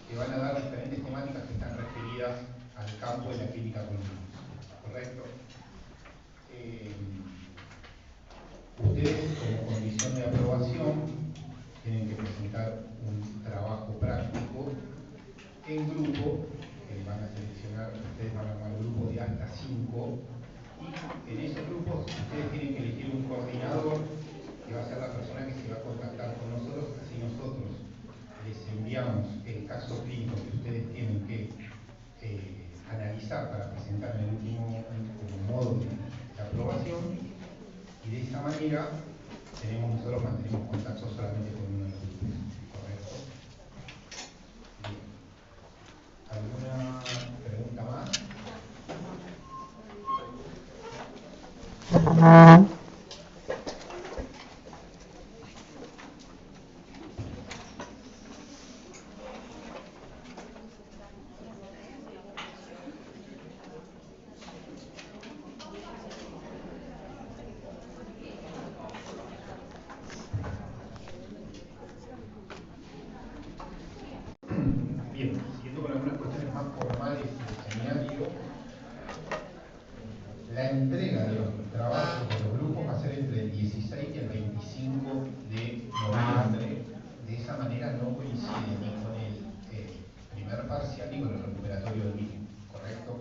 que van a dar diferentes temáticas que están referidas al campo de la clínica con niños, ¿correcto? Ustedes, como condición de aprobación, tienen que presentar un trabajo práctico en grupo, que van a seleccionar, ustedes van a armar grupos de hasta 5, y en esos grupos ustedes tienen que elegir un coordinador, que va a ser la persona que se va a contactar con nosotros, así nosotros les enviamos el caso clínico que ustedes tienen que analizar para presentar en el último como modo de aprobación, y de esa manera nosotros mantenemos contacto solamente con uno de los grupos, ¿correcto? Bien. ¿Alguna pregunta más? Bien, siguiendo con algunas cuestiones más formales del seminario, la entrega de los trabajos de los grupos va a ser entre el 16 y el 25 de noviembre. De esa manera no coincide ni con el primer parcial ni con el recuperatorio del mismo, ¿correcto?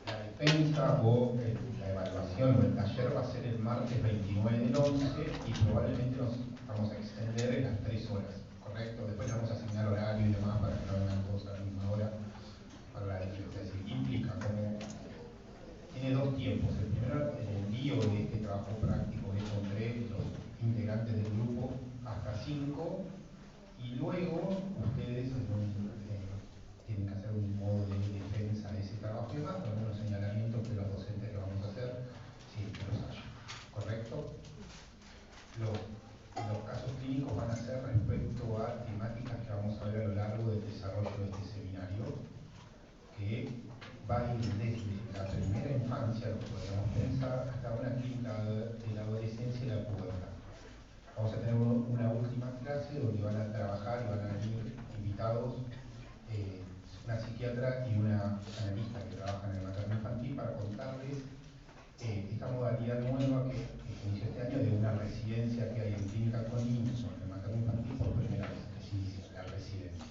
La defensa o la evaluación o el taller va a ser el martes 29 del 11 y probablemente nos vamos a extender en las 3 horas, ¿correcto? Después le vamos a asignar horario y demás para que no vengan todos a la misma hora para la defensa. Es decir, ¿qué implica? Como tiene dos tiempos. El primero, el envío de este trabajo práctico hecho entre los integrantes del grupo hasta 5, y luego ustedes tienen que hacer un modo de defensa de ese trabajo y demás, con algunos señalamientos de los docentes que vamos a hacer, si es que los haya. ¿Correcto? Los casos clínicos van a ser respecto a temáticas que vamos a ver a lo largo del desarrollo de este seminario, que va a ir desde la primera infancia, lo que podríamos pensar, hasta una clínica de la adolescencia y la pubertad. Vamos a tener una última clase donde van a trabajar y van a venir invitados una psiquiatra y una analista que trabajan en el materno infantil para contarles esta modalidad nueva que se inició este año de una residencia que hay en clínica con niños o en el materno infantil por primera vez, que se inicia la residencia.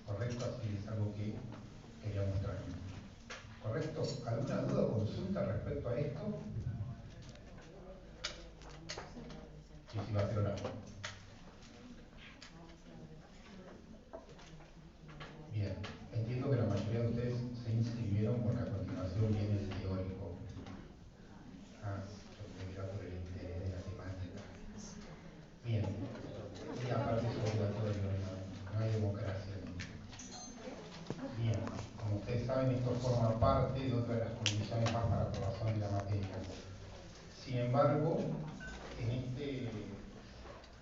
¿Correcto? Así es algo que quería mostrarles. ¿Correcto? ¿Alguna duda o consulta respecto a esto? Sí, sí, va a ser oral. Bien, entiendo que la mayoría de ustedes se inscribieron porque a continuación viene el teórico. Ah, yo creo que era por el interés de la temática. Bien, y aparte es obligatorio, no hay democracia en esto. Bien, como ustedes saben, esto forma parte de otra de las condiciones más para aprobación de la materia. Sin embargo, en este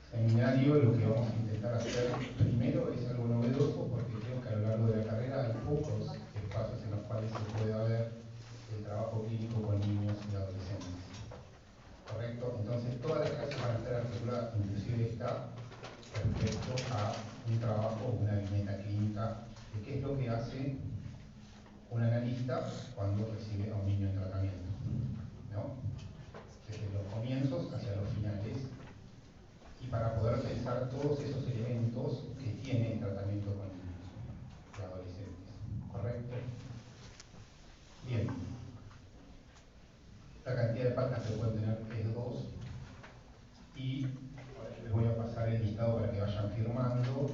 seminario lo que vamos a intentar hacer primero es algo novedoso, porque creo que a lo largo de la carrera hay pocos espacios en los cuales se pueda ver el trabajo clínico con niños y adolescentes. ¿Correcto? Entonces todas las clases van a estar articuladas, inclusive esta, respecto a un trabajo, una viñeta clínica, de qué es lo que hace un analista cuando recibe a un niño en tratamiento, ¿no? Desde los comienzos hacia los finales, y para poder pensar todos esos elementos que tiene el tratamiento con niños y adolescentes. ¿Correcto? Bien. La cantidad de páginas que pueden tener es 2, y ahora yo les voy a pasar el listado para que vayan firmando.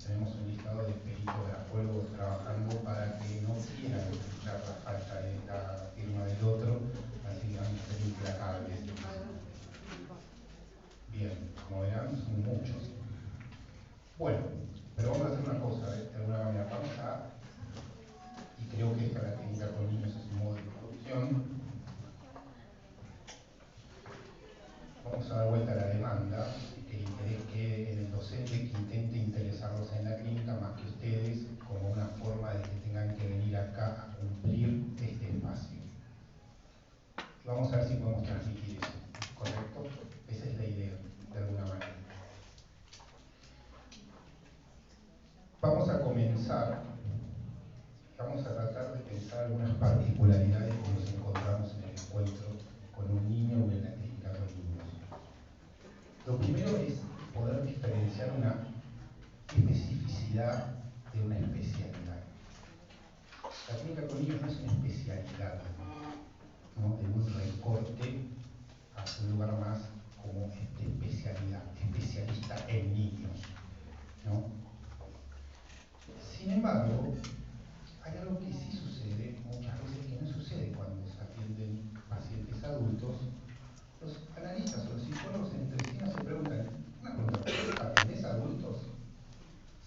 Tenemos un listado de peritos grafólogos trabajando para que no quieran escuchar la falta de la firma del otro, así que van a ser implacables. Bien, como verán, son muchos. Bueno, pero vamos a hacer una cosa, de alguna manera. Vamos a, y creo que esta la clínica con niños es un modo de introducción, vamos a dar vuelta a la demanda, el interés que en el docente que intente interesarlos en la clínica más que ustedes, como una forma de que tengan que venir acá a cumplir este espacio. Y vamos a ver si podemos transmitir eso, ¿correcto? Esa es la idea, de alguna manera. comenzar, vamos a tratar de pensar algunas particularidades que nos encontramos en el encuentro con un niño o en la clínica con niños. Lo primero es poder diferenciar una especificidad de una especialidad. La clínica con niños no es una especialidad, ¿no?, de un recorte hacia un lugar más como de especialidad, especialista en niños, ¿no? Sin embargo, hay algo que sí sucede muchas veces que no sucede cuando se atienden pacientes adultos. Los analistas o los psicólogos entre sí no se preguntan, una pregunta, ¿atendés adultos?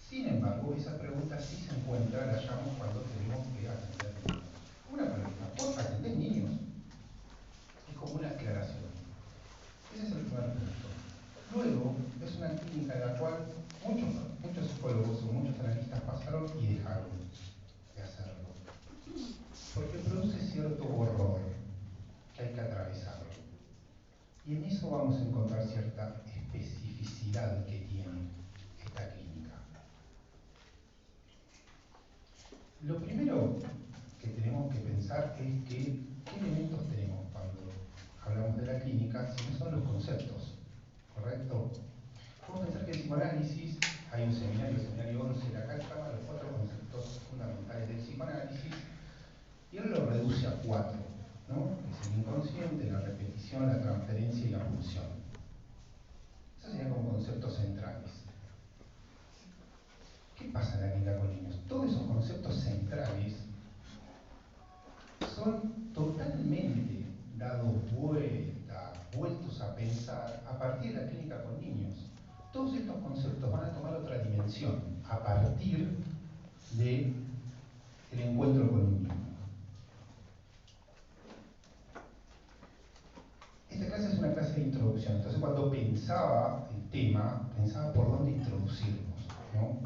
Sin embargo, esa pregunta sí se encuentra, la hallamos cuando tenemos que atender niños. Una pregunta, ¿vos atendés niños? Es como una aclaración. Ese es el primer punto. Luego, es una clínica en la cual muchos psicólogos o muchos analistas pasaron y dejaron de hacerlo. Porque produce cierto horror que hay que atravesarlo. Y en eso vamos a encontrar cierta especificidad que tiene esta clínica. Lo primero que tenemos que pensar es que qué elementos tenemos cuando hablamos de la clínica, si no son los conceptos, ¿correcto? Vamos a pensar que el psicoanálisis, hay un seminario, el seminario 11, la acá llama los 4 conceptos fundamentales del psicoanálisis, y él lo reduce a 4, ¿no? Es el inconsciente, la repetición, la transferencia y la pulsión. Esos serían como conceptos centrales. ¿Qué pasa en la clínica con niños? Todos esos conceptos centrales son totalmente dados vueltos a pensar a partir de la clínica con niños. Todos estos conceptos van a tomar otra dimensión a partir del encuentro con un niño. Esta clase es una clase de introducción, entonces cuando pensaba el tema, pensaba por dónde introducirnos, ¿no?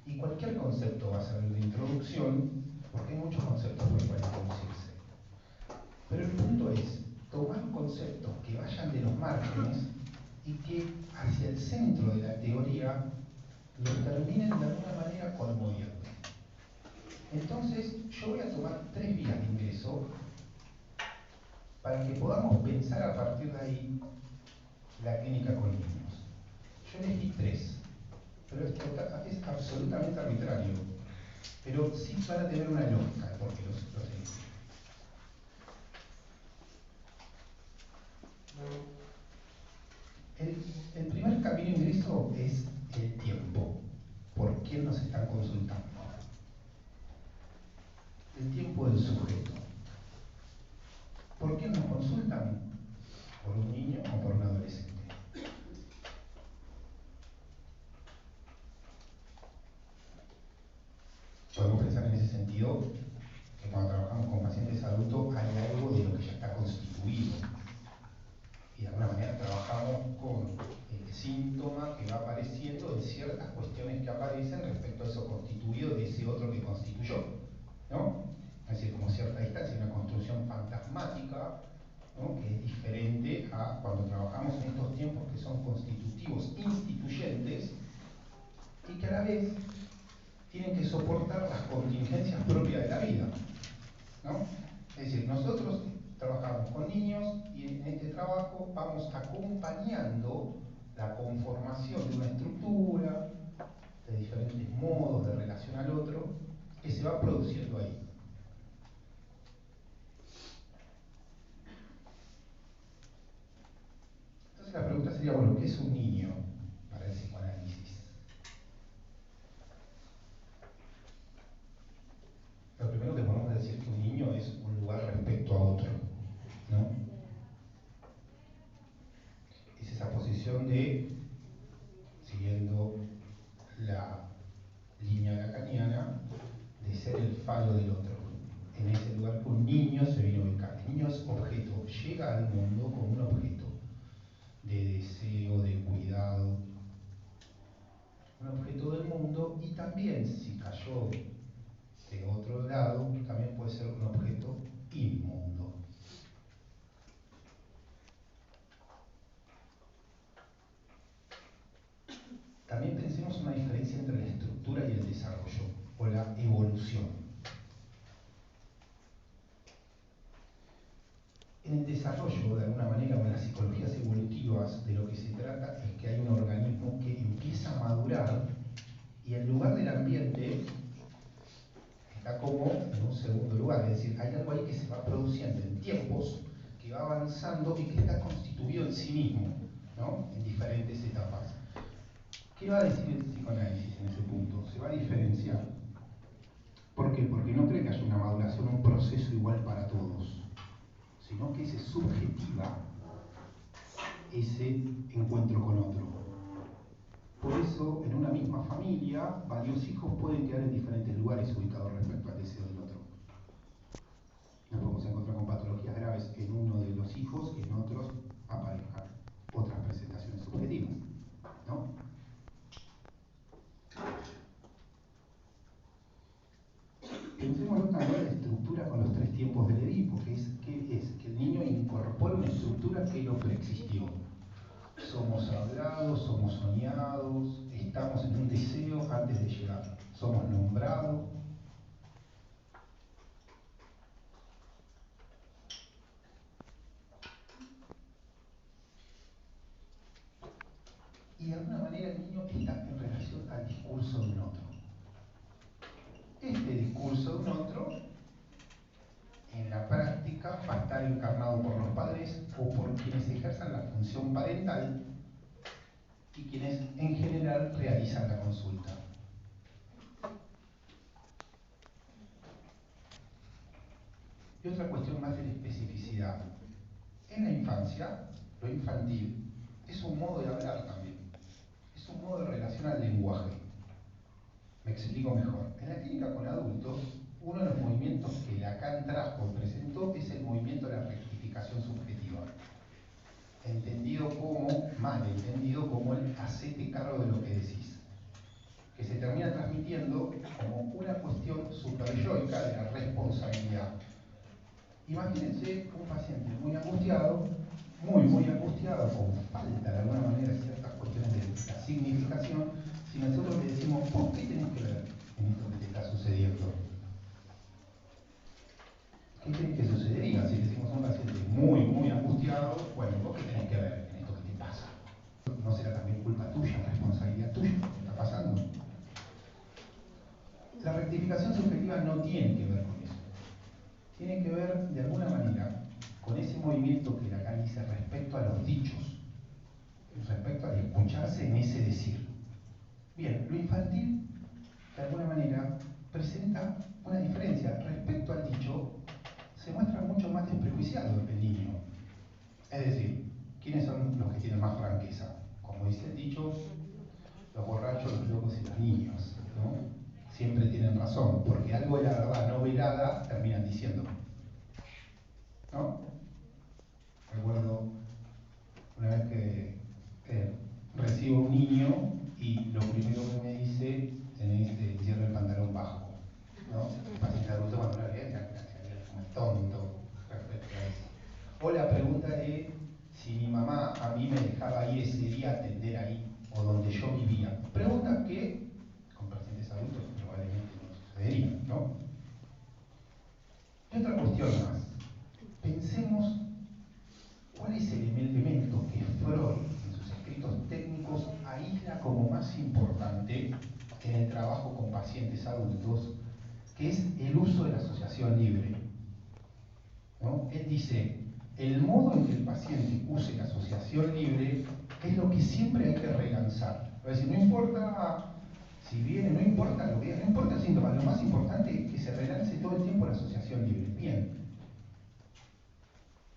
Y cualquier concepto va a servir de introducción, porque hay muchos conceptos por los cuales introducirse. Pero el punto es tomar conceptos que vayan de los márgenes y que hacia el centro de la teoría los terminen de alguna manera conmoviendo. Entonces, yo voy a tomar 3 vías de ingreso para que podamos pensar a partir de ahí la clínica con niños. Yo elegí 3, pero esto es absolutamente arbitrario. Pero sí van a tener una lógica porque los elegí. El primer camino de ingreso es el tiempo. ¿Por quién nos están consultando? El tiempo del sujeto. ¿Por quién nos consultan? ¿Por un niño o por un adolescente? Podemos pensar en ese sentido que cuando trabajamos con pacientes adultos hay algo de lo que ya está constituido. Y de alguna manera trabajamos con el síntoma que va apareciendo de ciertas cuestiones que aparecen respecto a eso constituido de ese otro que constituyó, ¿no? Es decir, como cierta distancia, una construcción fantasmática, ¿no?, que es diferente a cuando trabajamos en estos tiempos que son constitutivos, instituyentes, y que a la vez tienen que soportar las contingencias propias de la vida, ¿no? Es decir, nosotros trabajamos con niños y en este trabajo vamos acompañando la conformación de una estructura, de diferentes modos de relación al otro, que se va produciendo ahí. Entonces la pregunta sería, bueno, ¿qué es un niño para el psicoanálisis? Lo primero que podemos decir es que un niño es un lugar respecto a otro, ¿no? Es esa posición de, siguiendo la línea lacaniana, de ser el falo del otro. En ese lugar que un niño se viene a ubicar. El niño es objeto, llega al mundo como un objeto de deseo, de cuidado, un objeto del mundo, y también, si cayó de otro lado, también puede ser un objeto inmundo. También pensemos una diferencia entre la estructura y el desarrollo, o Y el lugar del ambiente está como en un segundo lugar, es decir, hay algo ahí que se va produciendo en tiempos, que va avanzando y que está constituido en sí mismo, ¿no? En diferentes etapas. ¿Qué va a decir el psicoanálisis en ese punto? Se va a diferenciar. ¿Por qué? Porque no cree que haya una maduración, un proceso igual para todos, sino que se subjetiva ese encuentro con otro. Por eso, en una misma familia, varios hijos pueden quedar en diferentes lugares ubicados respecto al deseo del otro. Nos podemos encontrar con patologías graves en uno de los hijos y en otros aparejan otras presentaciones subjetivas, ¿no? Pensemos también en la estructura con los 3 tiempos del Edipo, que es que el niño incorpora una estructura que no preexistió. Somos hablados, somos soñados, estamos en un deseo antes de llegar, somos nombrados. Y de alguna manera el niño está en relación al discurso de un otro. Este discurso de un otro, en la práctica, va a estar encarnado por los padres o por quienes ejerzan la función parental y quienes en general realizan la consulta. Y otra cuestión más de la especificidad. En la infancia, lo infantil es un modo de hablar también. Es un modo de relación al lenguaje. Me explico mejor. En la clínica con adultos, uno de los movimientos que Lacan trajo y presentó es el movimiento de la rectificación subjetiva. Entendido como, mal entendido como el hacete cargo de lo que decís. Que se termina transmitiendo como una cuestión superyoica de la responsabilidad. Imagínense un paciente muy angustiado, muy angustiado, con falta de alguna manera de ciertas cuestiones de la significación, si nosotros le decimos, ¿vos qué tenés que ver en esto que te está sucediendo? ¿Qué crees que sucedería si le decimos a un paciente muy angustiado, bueno, ¿vos qué tenés que ver en esto que te pasa? ¿No será también culpa tuya, responsabilidad tuya lo que está pasando? La rectificación subjetiva no tiene que ver con eso. Tiene que ver, de alguna manera, con ese movimiento que Lacan dice respecto a los dichos, respecto al escucharse en ese decir. Bien, lo infantil, de alguna manera, presenta una diferencia. Respecto al dicho, se muestra mucho más desprejuiciado el niño. Es decir, ¿quiénes son los que tienen más franqueza? Como dice el dicho, los borrachos, los locos y los niños, ¿no? Siempre tienen razón, porque algo de la verdad no velada terminan diciendo, ¿no? Recuerdo una vez que recibo un niño y lo primero que me dice, tenés cierre el pantalón bajo, ¿no? El paciente adulto cuando lo ve, era como tonto respecto a eso. O la pregunta de si mi mamá a mí me dejaba ir ese día a atender ahí, o donde yo vivía. Pregunta que con pacientes adultos probablemente no sucedería, ¿no? Y otra cuestión más. Pensemos cuál es el elemento que Freud, en sus escritos técnicos, aísla como más importante en el trabajo con pacientes adultos, que es el uso de la asociación libre, ¿no? Él dice, el modo en que el paciente use la asociación libre es lo que siempre hay que relanzar. Es decir, no importa si viene, no importa lo que es, no importa el síntoma, lo más importante es que se relance todo el tiempo la asociación libre. Bien.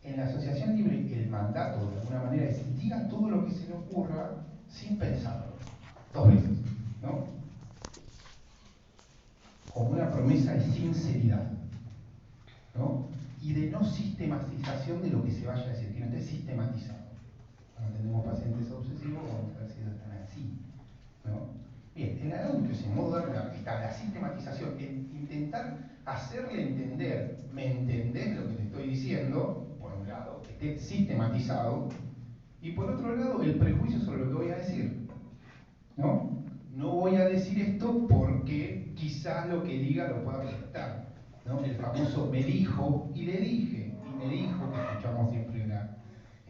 En la asociación libre, el mandato, de alguna manera, es diga todo lo que se le ocurra sin pensarlo. 2 veces, ¿no? Como una promesa de sinceridad, ¿no? Y de no sistematización de lo que se vaya a decir, que no esté sistematizado. Cuando tenemos pacientes obsesivos, vamos a ver si están así, ¿no? Bien, en el adulto, ese modo de hablar, está la sistematización, en intentar hacerle entender, ¿me entendés lo que te estoy diciendo? Por un lado, que esté sistematizado, y por otro lado, el prejuicio sobre lo que voy a decir, ¿no? No voy a decir esto porque quizás lo que diga lo pueda afectar, ¿no? El famoso me dijo y le dije, y me dijo, que escuchamos siempre en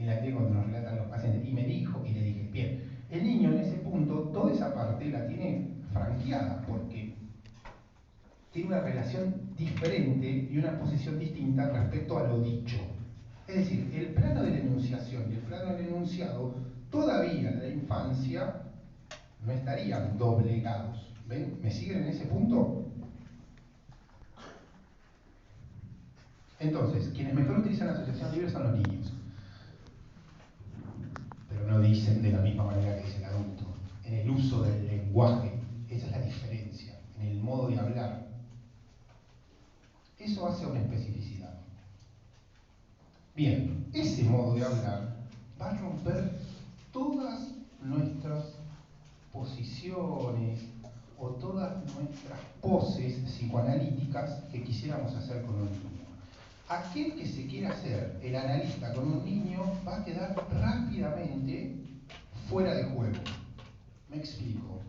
la clínica cuando nos relatan los pacientes, y me dijo y le dije. Bien, el niño en ese punto, toda esa parte la tiene franqueada. tiene una relación diferente y una posición distinta respecto a lo dicho. Es decir, el plano de la enunciación y el plano del enunciado todavía en la infancia no estarían doblegados. ¿Ven? ¿Me siguen en ese punto? Entonces, quienes mejor utilizan la asociación libre son los niños. Pero no dicen de la misma manera que dice el adulto. En el uso del lenguaje, esa es la diferencia. En el modo de hablar. Eso hace una especificidad. Bien, ese modo de hablar va a romper todas nuestras posiciones o todas nuestras poses psicoanalíticas que quisiéramos hacer con un niño. Aquel que se quiera hacer el analista con un niño va a quedar rápidamente fuera de juego. Me explico.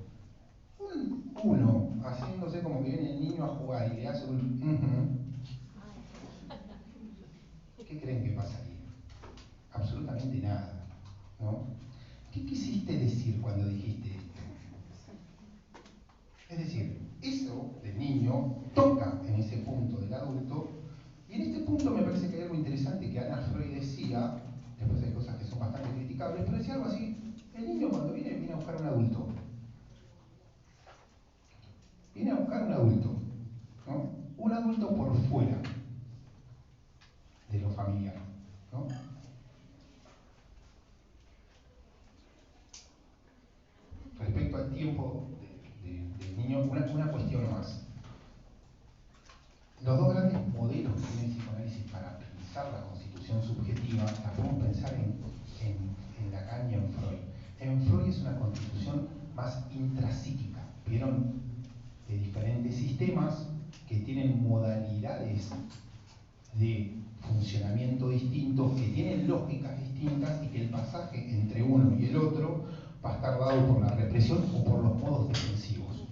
Uno haciéndose como que viene el niño a jugar y le hace un ¿qué creen que pasaría? Absolutamente nada, ¿no? ¿Qué quisiste decir cuando dijiste esto? Es decir, eso del niño toca en ese punto del adulto, y en este punto me parece que hay algo interesante que Anna Freud decía, después hay cosas que son bastante criticables, pero decía algo así: el niño cuando viene a buscar un adulto. Viene a buscar un adulto, ¿no? Un adulto por fuera de lo familiar, ¿no? Respecto al tiempo del niño, una cuestión más. Los dos grandes modelos que tiene el psicoanálisis para pensar la constitución subjetiva la podemos pensar en Lacan y en Freud. En Freud es una constitución más intrapsíquica. ¿Vieron? De diferentes sistemas que tienen modalidades de funcionamiento distintos, que tienen lógicas distintas y que el pasaje entre uno y el otro va a estar dado por la represión o por los modos defensivos.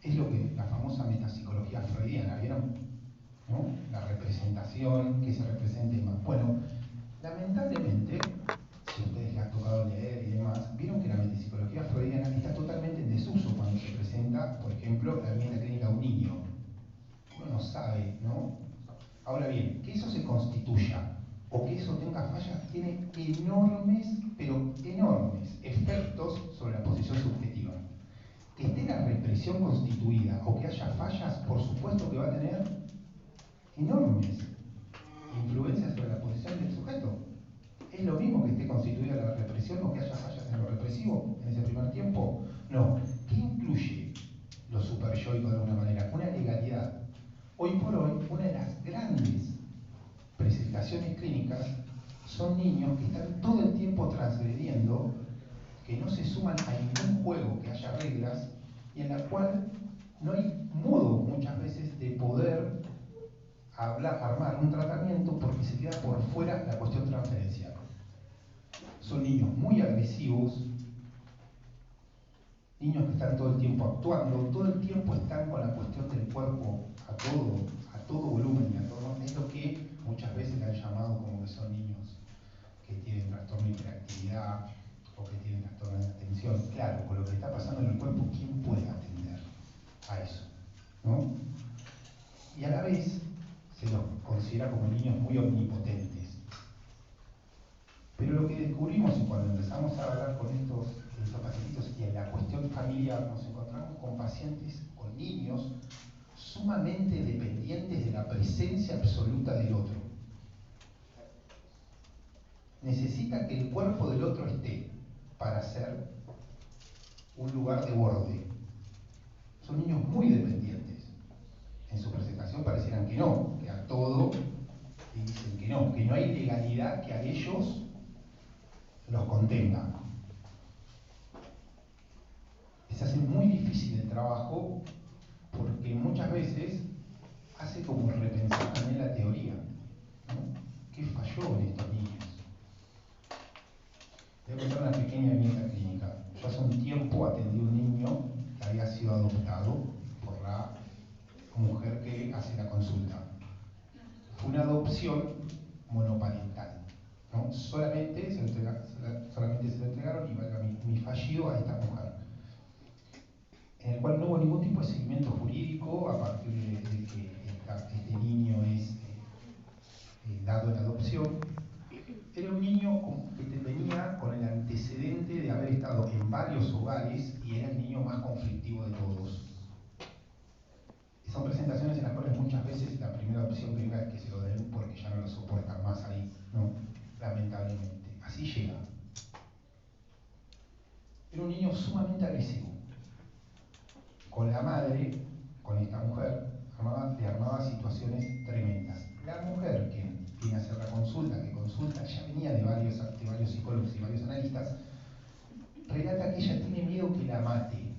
Es lo que la famosa metapsicología freudiana, ¿vieron? ¿No? La representación, que se represente más. Bueno, lamentablemente, si ustedes les ha tocado leer y demás, vieron que la metapsicología freudiana está totalmente en desuso cuando se presenta, por ejemplo, la vivienda clínica de un niño. Uno no sabe, ¿no? Ahora bien, que eso se constituya o que eso tenga fallas tiene enormes, pero enormes efectos sobre la posición subjetiva. Que esté la represión constituida o que haya fallas, por supuesto que va a tener enormes influencias sobre la posición del sujeto. ¿Es lo mismo que esté constituida la represión o que haya fallas en lo represivo en ese primer tiempo? No. ¿Qué incluye lo superyoico de alguna manera? Una legalidad. Hoy por hoy, una de las grandes presentaciones clínicas son niños que están todo el tiempo transgrediendo, que no se suman a ningún juego que haya reglas y en la cual no hay modo muchas veces de poder armar un tratamiento porque se queda por fuera la cuestión transferencial. Son niños muy agresivos, niños que están todo el tiempo actuando, todo el tiempo están con la cuestión del cuerpo a todo volumen y a todo. Es lo que muchas veces le han llamado como que son niños que tienen trastorno de hiperactividad o que tienen trastorno de atención. Claro, con lo que está pasando en el cuerpo, ¿quién puede atender a eso? ¿No? Y a la vez se los considera como niños muy omnipotentes. Pero lo que descubrimos y cuando empezamos a hablar con estos pacientitos y en la cuestión familiar, nos encontramos con pacientes, con niños sumamente dependientes de la presencia absoluta del otro. Necesita que el cuerpo del otro esté para ser un lugar de borde. Son niños muy dependientes. En su presentación parecieran que no, que a todo y dicen que no hay legalidad que a ellos los contenga. Les hace muy difícil el trabajo porque muchas veces hace como repensar también la teoría, ¿no? ¿Qué falló en estos niños? Voy a contar una pequeña viñeta clínica. Yo hace un tiempo atendí a un niño que había sido adoptado por la mujer que hace la consulta. Fue una adopción monoparental, ¿no? Solamente se lo entregaron y valga mi fallido a esta mujer, en el cual no hubo ningún tipo de seguimiento jurídico a partir de que este niño es dado en adopción. Era un niño que venía con el antecedente de haber estado en varios hogares y era el niño más conflictivo de todos. Son presentaciones en las cuales muchas veces la primera opción gringa es que se lo den porque ya no lo soportan más ahí, ¿no? Lamentablemente. Así llega. Era un niño sumamente agresivo. Con la madre, con esta mujer, le armaba situaciones tremendas. La mujer que viene a hacer la consulta, que consulta, ya venía de varios psicólogos y varios analistas, relata que ella tiene miedo que la mate,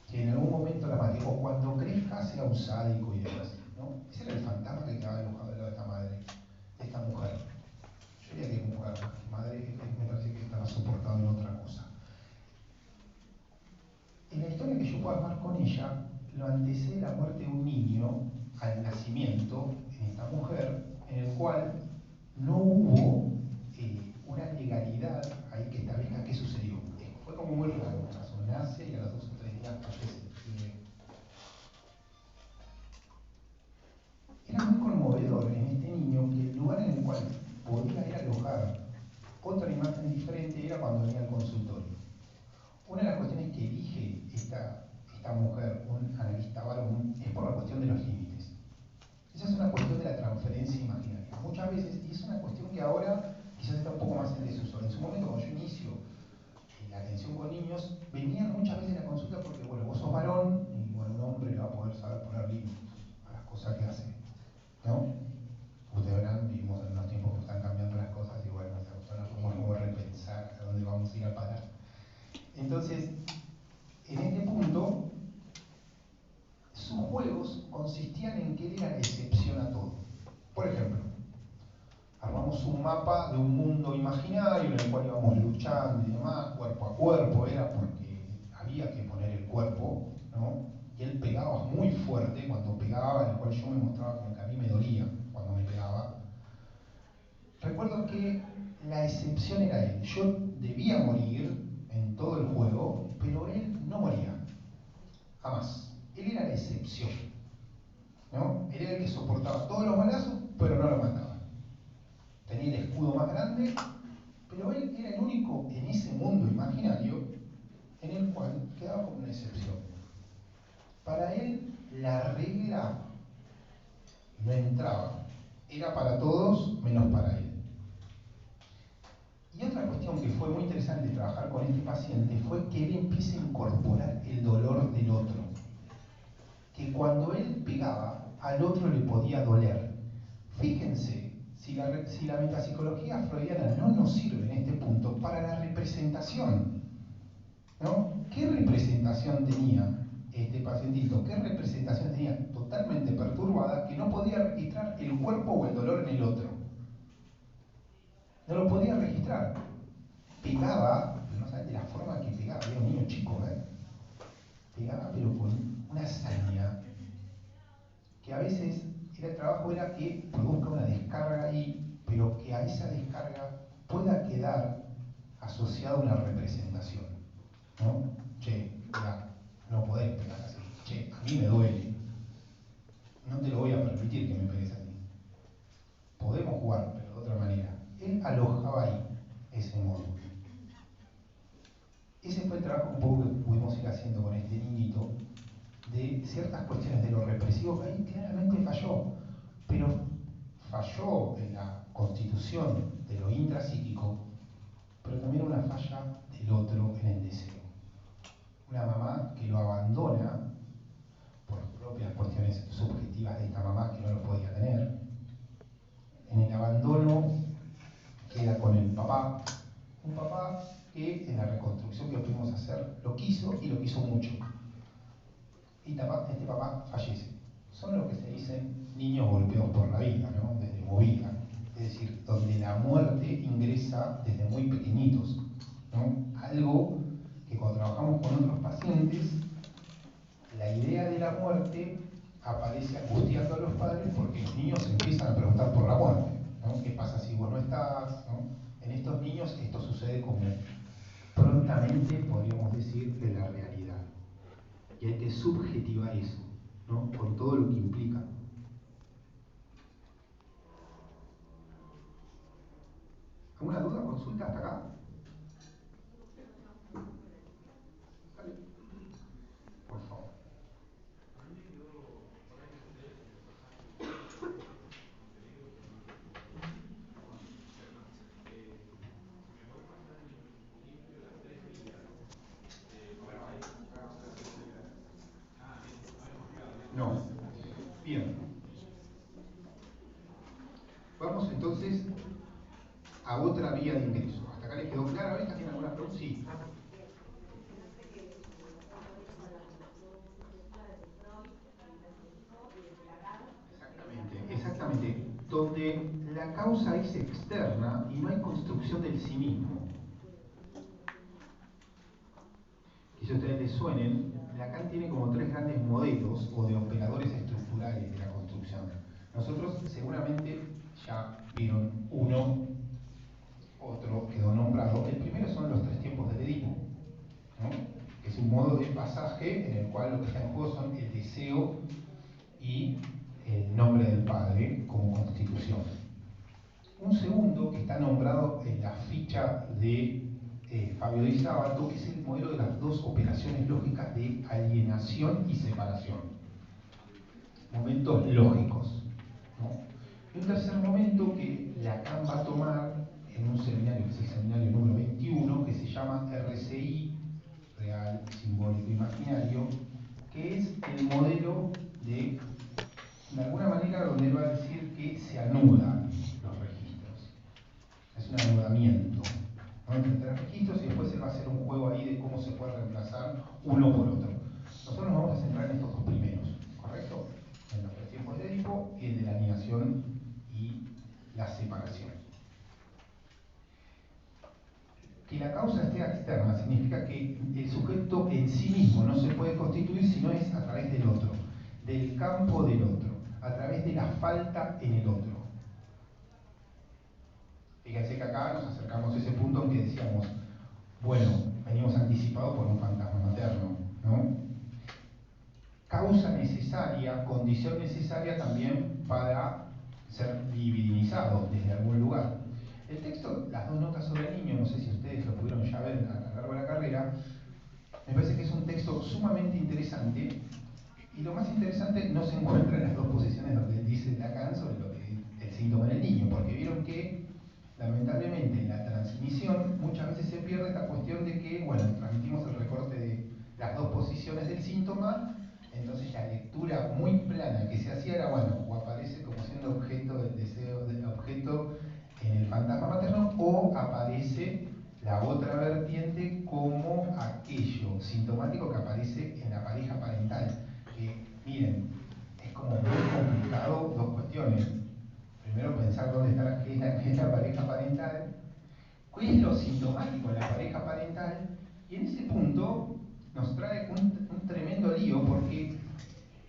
que en algún momento la mate, o cuando crezca sea un sádico y demás, ¿no? Ese era el fantasma que quedaba alojado al lado de esta madre, de esta mujer. Yo diría que mujer, madre, me parece que estaba soportado en otra cosa. En la historia que yo puedo armar con ella, lo antecede la muerte de un niño al nacimiento en esta mujer, en el cual no hubo una legalidad ahí que establezca qué sucedió. Fue como muy raro, o sea, nace y a los 2 o 3 días fallece. Era muy conmovedor en este niño que el lugar en el cual podía ir a alojar otra imagen diferente era cuando venía al consultorio. Una de las cuestiones que elige esta mujer, un analista varón, es por la cuestión de los límites. Esa es una cuestión de la transferencia imaginaria. Muchas veces, y es una cuestión que ahora quizás está un poco más en desuso. En su momento, cuando yo inicio la atención con niños, venían muchas veces a la consulta porque, bueno, vos sos varón y, bueno, un hombre le va a poder saber poner límites a las cosas que hace, ¿no? Ustedes verán, vivimos en unos tiempos que están cambiando las cosas y, bueno, vamos como a repensar a dónde vamos a ir a parar. Entonces, en este punto, sus juegos consistían en que él era la excepción a todo. Por ejemplo, armamos un mapa de un mundo imaginario en el cual íbamos luchando y demás, cuerpo a cuerpo, era porque había que poner el cuerpo, ¿no? Y él pegaba muy fuerte cuando pegaba, en el cual yo me mostraba como que a mí me dolía cuando me pegaba. Recuerdo que la excepción era él. Yo debía morir en todo el juego, pero él no moría. Jamás. Él era la excepción, ¿no? Él era el que soportaba todos los balazos, pero no lo mataba. Tenía el escudo más grande, pero él era el único en ese mundo imaginario en el cual quedaba como una excepción. Para él, la regla no entraba. Era para todos menos para él. Y otra cuestión que fue muy interesante trabajar con este paciente fue que él empieza a incorporar el dolor del otro. Que cuando él pegaba, al otro le podía doler. Fíjense, si la metapsicología freudiana no nos sirve en este punto para la representación, ¿no? ¿Qué representación tenía este pacientito? ¿Qué representación tenía? Totalmente perturbada, que no podía registrar el cuerpo o el dolor en el otro. No lo podía registrar. Pegaba, pero no saben de la forma que pegaba, era un niño chico, pegaba pero con una hazaña que a veces el trabajo era que produzca una descarga ahí, pero que a esa descarga pueda quedar asociada una representación, ¿no? Che, mirá, no podés pegar así. Che, a mí me duele. No te lo voy a permitir que me pegues así. Podemos jugar, pero de otra manera. Él alojaba ahí ese modo. Ese fue el trabajo un poco que pudimos ir haciendo con este niñito, de ciertas cuestiones de lo represivo que ahí claramente falló, pero falló en la constitución de lo intrapsíquico, pero también una falla del otro en el deseo. Una mamá que lo abandona por propias cuestiones subjetivas de esta mamá que no lo podía tener. En el abandono queda con el papá, un papá que en la reconstrucción que pudimos hacer lo quiso y lo quiso mucho. Y este papá fallece. Son lo que se dicen niños golpeados por la vida, ¿no? Desde movida. Es decir, donde la muerte ingresa desde muy pequeñitos, ¿no? Algo que cuando trabajamos con otros pacientes, la idea de la muerte aparece angustiando a los padres porque los niños empiezan a preguntar por la muerte, ¿no? ¿Qué pasa si vos no estás? ¿No? En estos niños esto sucede como prontamente, podríamos decir, de la realidad. Y hay que subjetivar eso, ¿no? Con todo lo que implica. ¿Alguna duda, consulta hasta acá? Dale, por favor. No. Bien. Vamos entonces a otra vía de ingreso. ¿Hasta acá les quedó claro? ¿Esta tiene alguna pregunta? Sí. Exactamente, exactamente. Donde la causa es externa y no hay construcción del sí mismo. Quizá a ustedes les suenen, Lacan tiene como tres grandes modelos o de operadores estructurales de la construcción. Nosotros seguramente ya vieron uno, otro quedó nombrado. El primero son los tres tiempos del Edipo, ¿no? Que es un modo de pasaje en el cual lo que está en juego son el deseo y el nombre del padre como constitución. Un segundo que está nombrado en la ficha de Fabio Di Sábato, que es el modelo de las dos operaciones lógicas de alienación y separación. Momentos lógicos, ¿no? Y un tercer momento que Lacan va a tomar en un seminario, que es el seminario número 21, que se llama RCI, Real, Simbólico, Imaginario, que es el modelo de alguna manera, donde él va a decir que se anudan los registros. Es un anudamiento, ¿no? Entre tres registros, y después se va a hacer un juego ahí de cómo se puede reemplazar uno por otro. Nosotros nos vamos a centrar en estos dos primeros, ¿correcto? En los tres tiempos de Edipo y el de la alienación y la separación. Que la causa esté externa significa que el sujeto en sí mismo no se puede constituir si no es a través del otro, del campo del otro, a través de la falta en el otro. Fíjense que acá nos acercamos a ese punto en que decíamos, bueno, venimos anticipados por un fantasma materno, ¿no? Causa necesaria, condición necesaria también para ser divinizado desde algún lugar. El texto, las dos notas sobre el niño, no sé si ustedes lo pudieron ya ver a lo largo de la carrera, me parece que es un texto sumamente interesante, y lo más interesante no se encuentra en las dos posiciones donde él dice Lacan sobre lo que el síntoma del niño, porque vieron que lamentablemente en la transmisión muchas veces se pierde esta cuestión de que, bueno, transmitimos el recorte de las dos posiciones del síntoma, entonces la lectura muy plana que se hacía era, bueno, o aparece como siendo objeto del deseo, objeto en el fantasma materno, o aparece la otra vertiente como aquello sintomático que aparece en la pareja parental. Que, miren, es como muy complicado dos cuestiones. Primero pensar dónde está qué es la pareja parental, qué es lo sintomático en la pareja parental, y en ese punto nos trae un tremendo lío, porque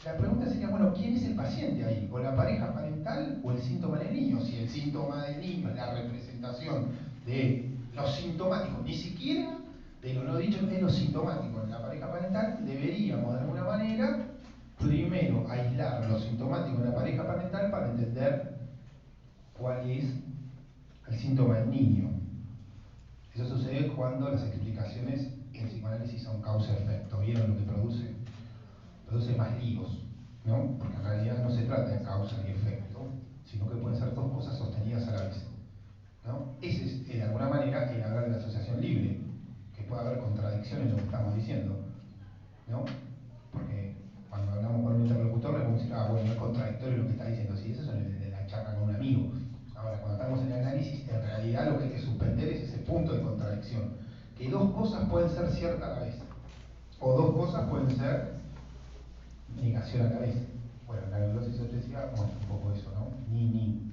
la pregunta sería, bueno, ¿quién es el paciente ahí? ¿O la pareja parental o el síntoma del niño? Si el síntoma del niño es la representación de lo sintomático, ni siquiera de lo no dicho, es lo sintomático en la pareja parental, deberíamos de alguna manera primero aislar lo sintomático en la pareja parental para entender cuál es el síntoma del niño. Eso sucede cuando las explicaciones en psicoanálisis son causa-efecto. ¿Vieron lo que produce? Produce más líos, ¿no? Porque en realidad no se trata de causa y efecto, sino que pueden ser dos cosas sostenidas a la vez, ¿no? Ese es, de alguna manera, el hablar de la asociación libre, que puede haber contradicciones en lo que estamos diciendo, ¿no? Porque cuando hablamos con un interlocutor le podemos decir, ah, bueno, es contradictorio lo que está diciendo, sí, eso es de la charla con un amigo. Ahora, cuando estamos en el análisis, en realidad lo que hay que suspender es ese punto de contradicción, que dos cosas pueden ser ciertas a la vez, o dos cosas pueden ser negación a la vez. Bueno, la neurosis obsesiva muestra un poco eso, ¿no? Ni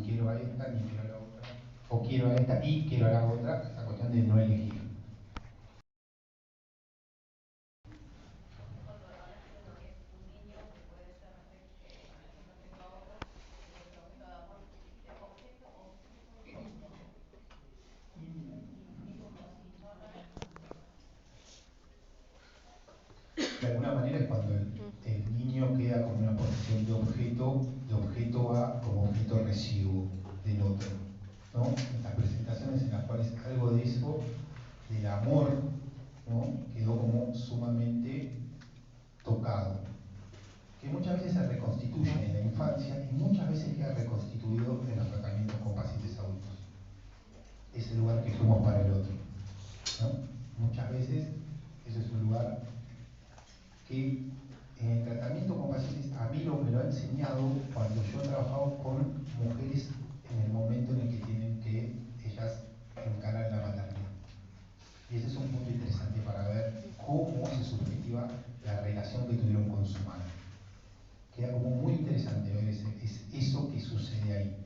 quiero a esta, ni quiero a la otra, o quiero a esta y quiero a la otra, esa cuestión de no elegir. de alguna manera es cuando el niño queda como una posición de objeto a como objeto residuo del otro, ¿no? En las presentaciones en las cuales algo de eso, del amor, ¿no? Quedó como sumamente tocado, que muchas veces se reconstituye en la infancia y muchas veces queda reconstituido en los tratamientos con pacientes adultos. Ese lugar que fuimos para el otro, ¿no? Muchas veces eso es un lugar que en el tratamiento con pacientes a mí me lo ha enseñado cuando yo he trabajado con mujeres en el momento en el que tienen que ellas encarar la maternidad. Y ese es un punto interesante para ver cómo se subjetiva la relación que tuvieron con su madre. Queda como muy interesante ver eso que sucede ahí,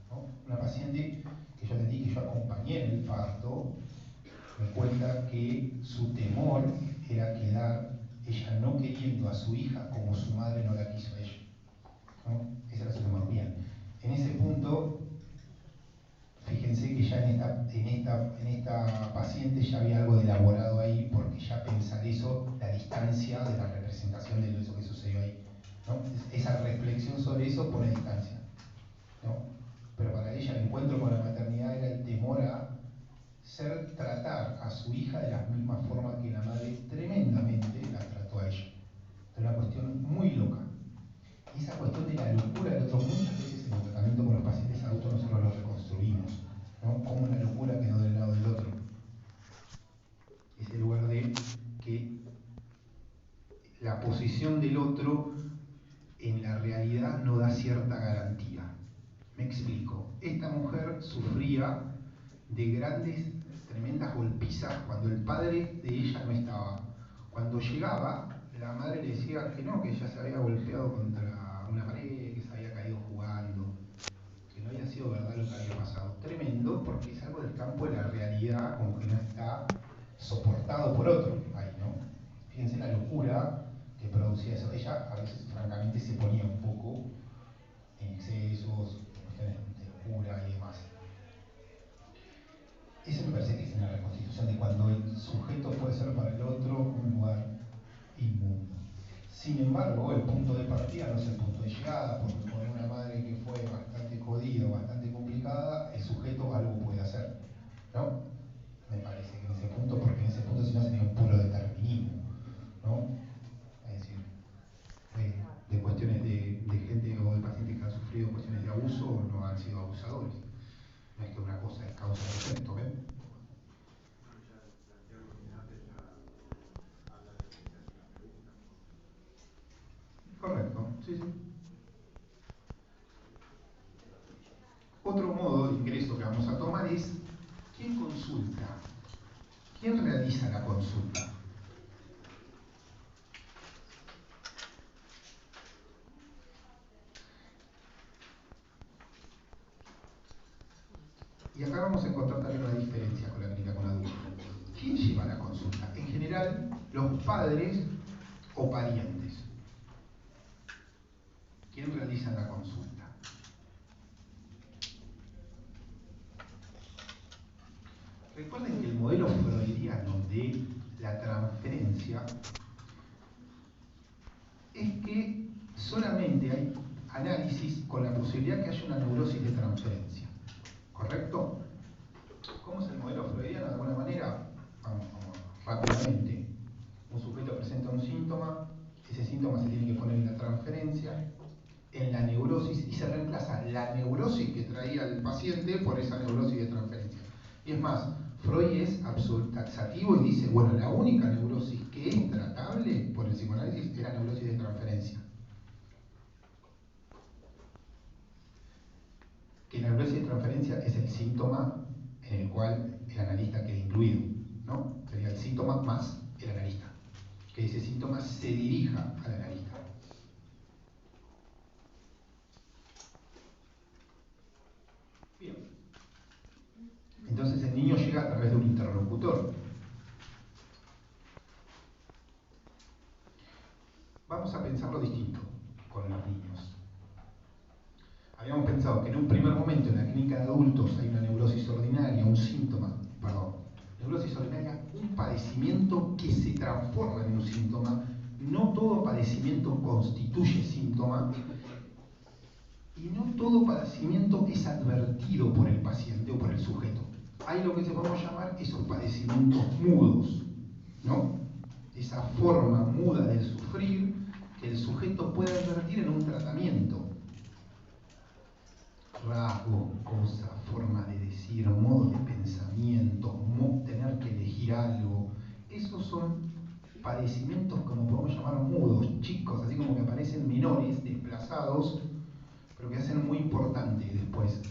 ¿no? Una paciente que yo atendí, que yo acompañé en el parto, me cuenta que su temor era quedar ella no queriendo a su hija como su madre no la quiso a ella, ¿no? Ese era su temor. Bien, en ese punto, fíjense que ya en esta paciente ya había algo de elaborado ahí, porque ya pensar eso, la distancia de la representación de eso que sucedió ahí, ¿no? Esa reflexión sobre eso pone distancia, ¿no? Pero para ella el encuentro con la maternidad era el temor a tratar a su hija de la misma forma que la madre tremendamente la trató a ella. Es una cuestión muy loca. Y esa cuestión de la locura del otro, muchas veces en el tratamiento con los pacientes adultos nosotros lo reconstruimos, ¿no? Como la locura quedó del lado del otro. Ese lugar de que la posición del otro en la realidad no da cierta garantía. Me explico. Esta mujer sufría de grandes, tremendas golpizas cuando el padre de ella no estaba. Cuando llegaba, la madre le decía que no, que ella se había golpeado contra una pared, que se había caído jugando, que no había sido verdad lo que había pasado. Tremendo, porque es algo del campo de la realidad, como que no está soportado por otro ahí, ¿no? Fíjense la locura que producía eso. Ella a veces, francamente, se ponía un poco en excesos, cuestiones de locura y demás. Eso me parece que es una reconstitución de cuando el sujeto puede ser para el otro un lugar inmundo. Sin embargo, el punto de partida no es el punto de llegada, porque con una madre que fue bastante jodida, bastante complicada, el sujeto algo puede hacer, ¿no? Me parece que en ese punto, porque en ese punto si no sería un puro determinismo, ¿no? Es decir, de cuestiones de gente o de pacientes que han sufrido cuestiones de abuso o no han sido abusadores. No es que una cosa es causa de efecto, ¿ven? Correcto, sí, sí. Otro modo de ingreso que vamos a tomar es ¿quién consulta? ¿Quién realiza la consulta? Y acá vamos a encontrar también una diferencia con la clínica con adultos. ¿Quién lleva la consulta? En general, los padres o parientes. ¿Quién realiza la consulta? Recuerden que el modelo freudiano de la transferencia es que solamente hay análisis con la posibilidad que haya una neurosis de transferencia. ¿Correcto? ¿Cómo es el modelo freudiano? De alguna manera, vamos rápidamente. Un sujeto presenta un síntoma, ese síntoma se tiene que poner en la transferencia, en la neurosis, y se reemplaza la neurosis que traía el paciente por esa neurosis de transferencia. Y es más, Freud es taxativo y dice, bueno, la única neurosis que es tratable por el psicoanálisis es la neurosis de transferencia. Que la neurosis de transferencia es el síntoma en el cual el analista queda incluido, ¿no? Sería el síntoma más el analista. Que ese síntoma se dirija al analista. Bien. Entonces el niño llega a través de un interlocutor. Vamos a pensarlo distinto con los niños. Habíamos pensado que en un primer momento en la clínica de adultos hay una neurosis ordinaria, un síntoma, neurosis ordinaria, un padecimiento que se transforma en un síntoma, no todo padecimiento constituye síntoma y no todo padecimiento es advertido por el paciente o por el sujeto. Hay lo que se podemos llamar esos padecimientos mudos, ¿no? Esa forma muda de sufrir que el sujeto puede advertir en un tratamiento. Rasgo, cosa, forma de decir, modo de pensamiento, tener que elegir algo. Esos son padecimientos, como podemos llamar, mudos, chicos, así como que aparecen menores, desplazados, pero que hacen muy importante después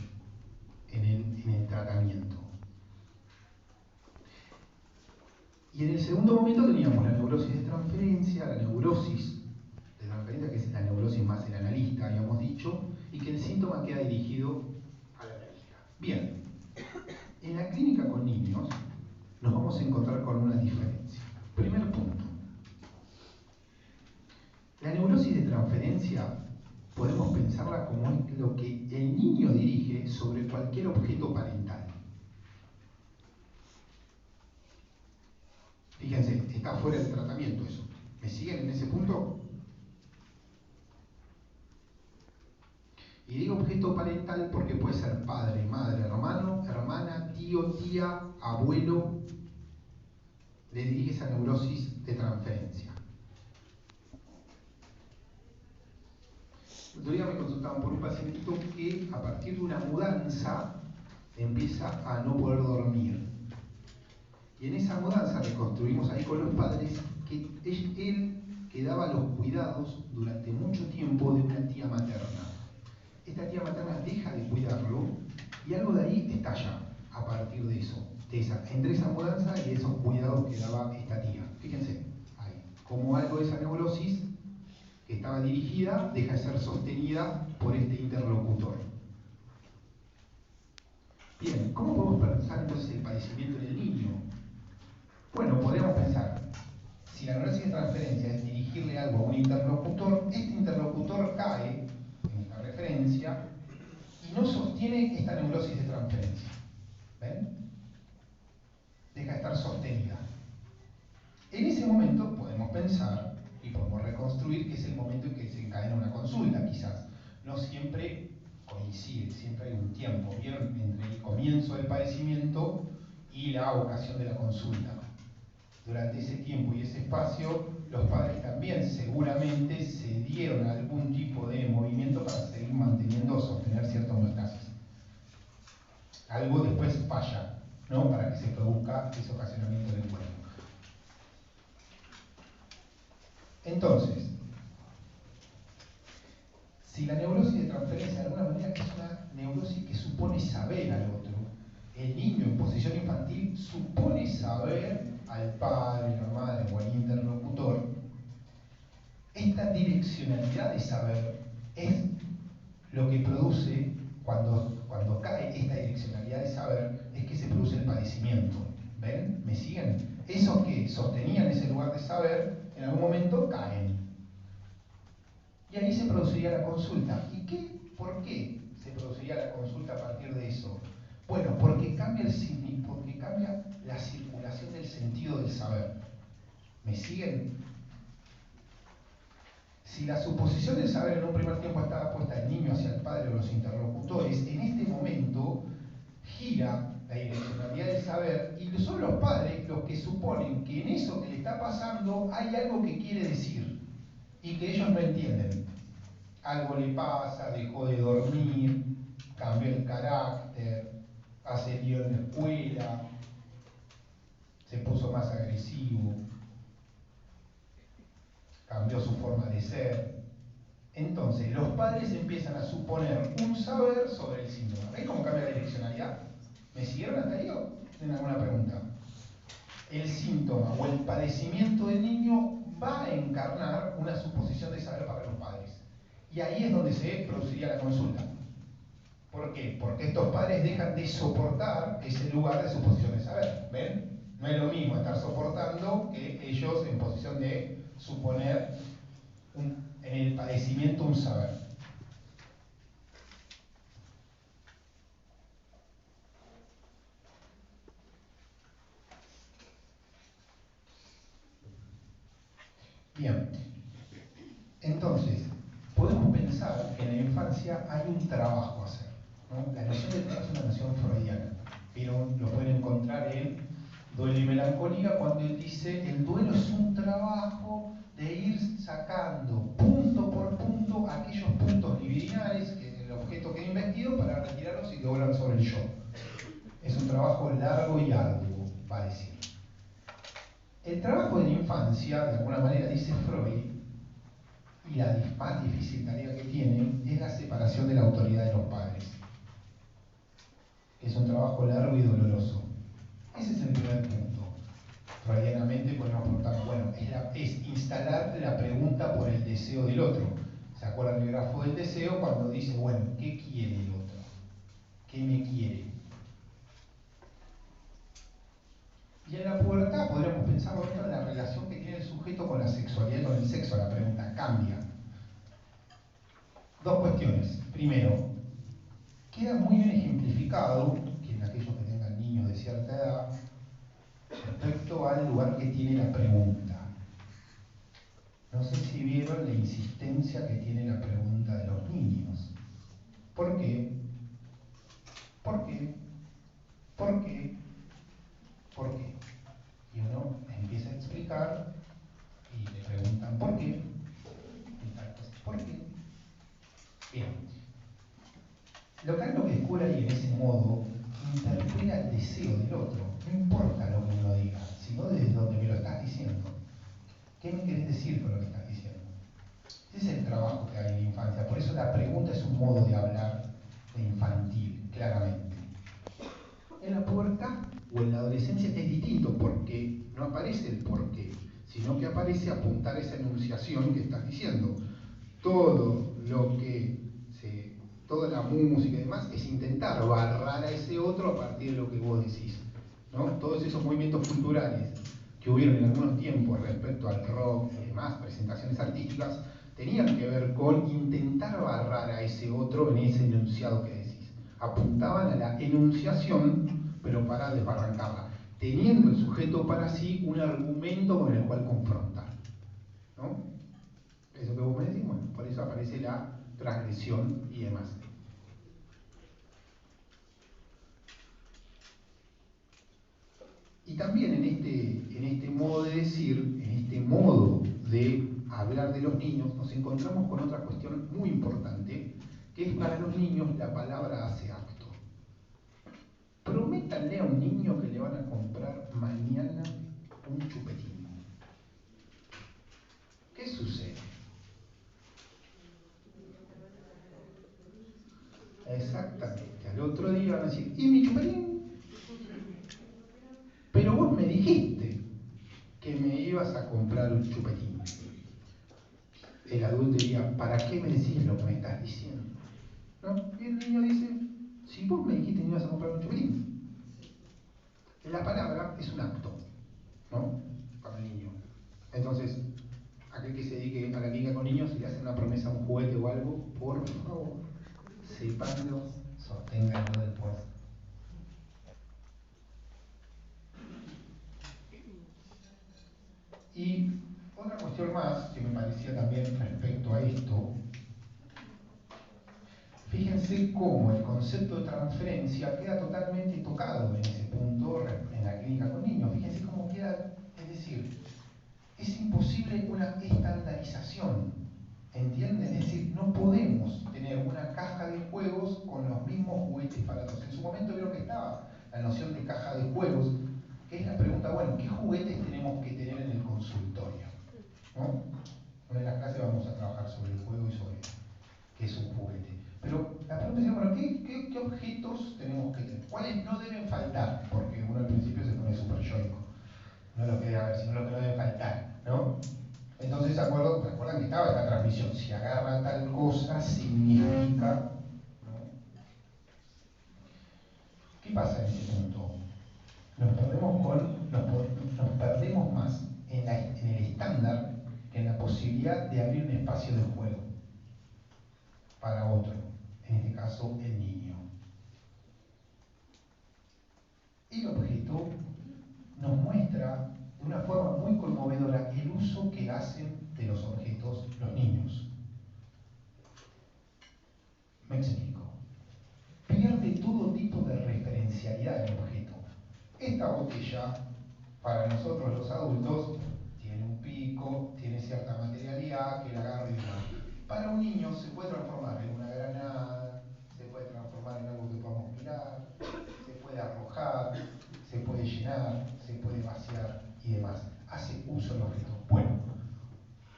en el tratamiento. Y en el segundo momento teníamos la neurosis de transferencia, que es la neurosis más el analista, habíamos dicho, y que el síntoma queda dirigido a la analista. Bien, en la clínica con niños nos vamos a encontrar con una diferencia. Primer punto. La neurosis de transferencia podemos pensarla como es lo que el niño dirige sobre cualquier objeto parental. Fíjense, está fuera del tratamiento eso. ¿Me siguen en ese punto? Y digo objeto parental porque puede ser padre, madre, hermano, hermana, tío, tía, abuelo. Le dirige esa neurosis de transferencia. El otro día me consultaban por un pacientito que a partir de una mudanza empieza a no poder dormir. Y en esa mudanza reconstruimos ahí con los padres que él quedaba los cuidados durante mucho tiempo de una tía materna. Esta tía materna deja de cuidarlo y algo de ahí estalla a partir de eso, entre esa mudanza y esos cuidados que daba esta tía. Fíjense, ahí, como algo de esa neurosis que estaba dirigida deja de ser sostenida por este interlocutor. Bien, ¿cómo podemos pensar entonces el padecimiento del niño? Bueno, podríamos pensar, si la neurosis de transferencia es dirigirle algo a un interlocutor, este interlocutor cae en esta referencia y no sostiene esta neurosis de transferencia. ¿Ven? Deja de estar sostenida. En ese momento podemos pensar y podemos reconstruir que es el momento en que se encadena una consulta, quizás. No siempre coincide, siempre hay un tiempo, ¿vieron? Entre el comienzo del padecimiento y la ocasión de la consulta. Durante ese tiempo y ese espacio, los padres también seguramente se dieron algún tipo de movimiento para seguir manteniendo o sostener cierta homeostasis. Algo después falla, ¿no? Para que se produzca ese ocasionamiento del cuerpo. Entonces, si la neurosis de transferencia de alguna manera es una neurosis que supone saber al otro, el niño en posición infantil supone saber al padre, la madre o al interlocutor, esta direccionalidad de saber es lo que produce, cuando cae esta direccionalidad de saber, es que se produce el padecimiento. ¿Ven? ¿Me siguen? Esos que sostenían ese lugar de saber, en algún momento caen. Y ahí se produciría la consulta. ¿Y por qué se produciría la consulta a partir de eso? Bueno, porque cambia la circulación del sentido del saber. ¿Me siguen? Si la suposición del saber en un primer tiempo estaba puesta el niño hacia el padre o los interlocutores, en este momento gira la direccionalidad del saber y son los padres los que suponen que en eso que le está pasando hay algo que quiere decir y que ellos no entienden. Algo le pasa, dejó de dormir, cambió el carácter, hace lío en la escuela, se puso más agresivo, cambió su forma de ser. Entonces, los padres empiezan a suponer un saber sobre el síntoma. ¿Ven cómo cambia la direccionalidad? ¿Me siguieron hasta ahí o tienen alguna pregunta? El síntoma o el padecimiento del niño va a encarnar una suposición de saber para los padres. Y ahí es donde se produciría la consulta. ¿Por qué? Porque estos padres dejan de soportar ese lugar de suposición de saber. ¿Ven? No es lo mismo estar soportando que ellos en posición de suponer en el padecimiento un saber. Bien. Entonces, podemos pensar que en la infancia hay un trabajo a hacer, ¿no? La noción de trabajo es una noción freudiana, pero lo pueden encontrar en Duelo y Melancolía cuando él dice el duelo es un trabajo de ir sacando punto por punto aquellos puntos libidinales que el objeto queda investido para retirarlos y que vuelvan sobre el yo. Es un trabajo largo y arduo, va a decir. El trabajo de la infancia, de alguna manera, dice Freud, y la más difícil tarea que tiene es la separación de la autoridad de los padres. Es un trabajo largo y doloroso. Ese es el primer punto. Freudianamente podemos preguntar, bueno, es instalar la pregunta por el deseo del otro. ¿Se acuerdan del grafo del deseo cuando dice, bueno, ¿qué quiere el otro? ¿Qué me quiere? Y en la pubertad podríamos pensar en la relación que tiene el sujeto con la sexualidad y con el sexo. La pregunta cambia. Dos cuestiones. Primero, queda muy bien ejemplificado, que en aquellos que tengan niños de cierta edad, respecto al lugar que tiene la pregunta. No sé si vieron la insistencia que tiene la pregunta de los niños. ¿Por qué? ¿Por qué? ¿Por qué? ¿Por qué? Y uno empieza a explicar y le preguntan ¿por qué? Y tal cosa, ¿por qué? Bien. Lo que descubre ahí en ese modo interpela el deseo del otro. No importa lo que uno diga, sino desde donde me lo estás diciendo. ¿Qué me querés decir con lo que estás diciendo? Ese es el trabajo que hay en la infancia. Por eso la pregunta es un modo de hablar de infantil, claramente. En la pubertad o en la adolescencia es distinto porque no aparece el porqué, sino que aparece apuntar esa enunciación que estás diciendo. Todo lo que toda la música y demás es intentar barrar a ese otro a partir de lo que vos decís, ¿no? Todos esos movimientos culturales que hubieron en algunos tiempos respecto al rock y demás, presentaciones artísticas, tenían que ver con intentar barrar a ese otro en ese enunciado que decís. Apuntaban a la enunciación, pero para desbarrancarla, teniendo el sujeto para sí un argumento con el cual confrontar, ¿no? Eso que vos me decís, bueno, por eso aparece la transgresión y demás. Y también en este modo de decir, en este modo de hablar de los niños, nos encontramos con otra cuestión muy importante, que es para los niños la palabra hace acto. Prométanle a un niño que le van a comprar mañana un chupetín. ¿Qué sucede? Exactamente. Al otro día van a decir, ¿y mi chupetín? Pero vos me dijiste que me ibas a comprar un chupetín. El adulto diría, ¿para qué me decís lo que me estás diciendo? ¿No? Y el niño dice, si vos me dijiste que me ibas a comprar un chupetín. La palabra es un acto, ¿no? Para el niño. Entonces, aquel que se dedique a la clínica con niños, si le hacen una promesa a un juguete o algo, por favor, sépanlo, sosténganlo después. Y otra cuestión más que me parecía también respecto a esto, fíjense cómo el concepto de transferencia queda totalmente tocado en ese punto en la clínica con niños. Fíjense cómo queda, es decir, es imposible una estandarización, ¿entienden? Es decir, no podemos tener una caja de juegos con los mismos juguetes para todos. En su momento vieron que estaba la noción de caja de juegos, que es la pregunta, bueno, ¿qué juguetes tenemos que tener en el consultorio? ¿No? Una de las clases vamos a trabajar sobre el juego y sobre qué es un juguete. Pero la pregunta es, bueno, ¿qué objetos tenemos que tener? ¿Cuáles no deben faltar? Porque uno al principio se pone súper yoico. No lo que debe haber, sino lo que no debe faltar, ¿no? Entonces, ¿recuerdan que estaba esta transmisión? Si agarra tal cosa, significa, ¿no? ¿Qué pasa en ese punto? Nos perdemos más en el estándar que en la posibilidad de abrir un espacio de juego para otro, en este caso el niño. El objeto nos muestra de una forma muy conmovedora el uso que hacen de los objetos los niños. esta botella, para nosotros los adultos, tiene un pico, tiene cierta materialidad que la agarra y demás. Para un niño se puede transformar en una granada, se puede transformar en algo que podamos mirar, se puede arrojar, se puede llenar, se puede vaciar y demás. Hace uso del objeto. Bueno,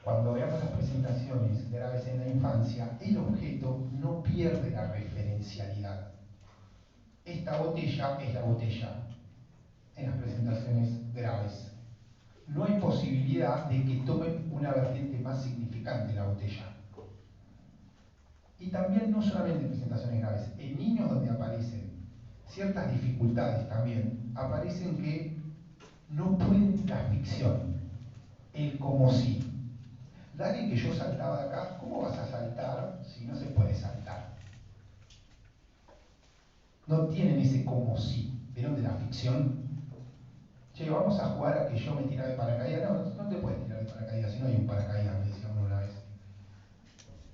cuando veamos las presentaciones graves en la infancia, el objeto no pierde la referencialidad. Esta botella es la botella en las presentaciones graves. No hay posibilidad de que tomen una vertiente más significante la botella. Y también no solamente en presentaciones graves, en niños donde aparecen ciertas dificultades también, aparecen que no pueden la ficción, el como si. Dale que yo saltaba de acá, ¿cómo vas a saltar si no se puede saltar? No tienen ese como si, ¿vieron de la ficción? Che, vamos a jugar a que yo me tirara de paracaídas. No te puedes tirar de paracaídas si no hay un paracaídas, me decía uno una vez.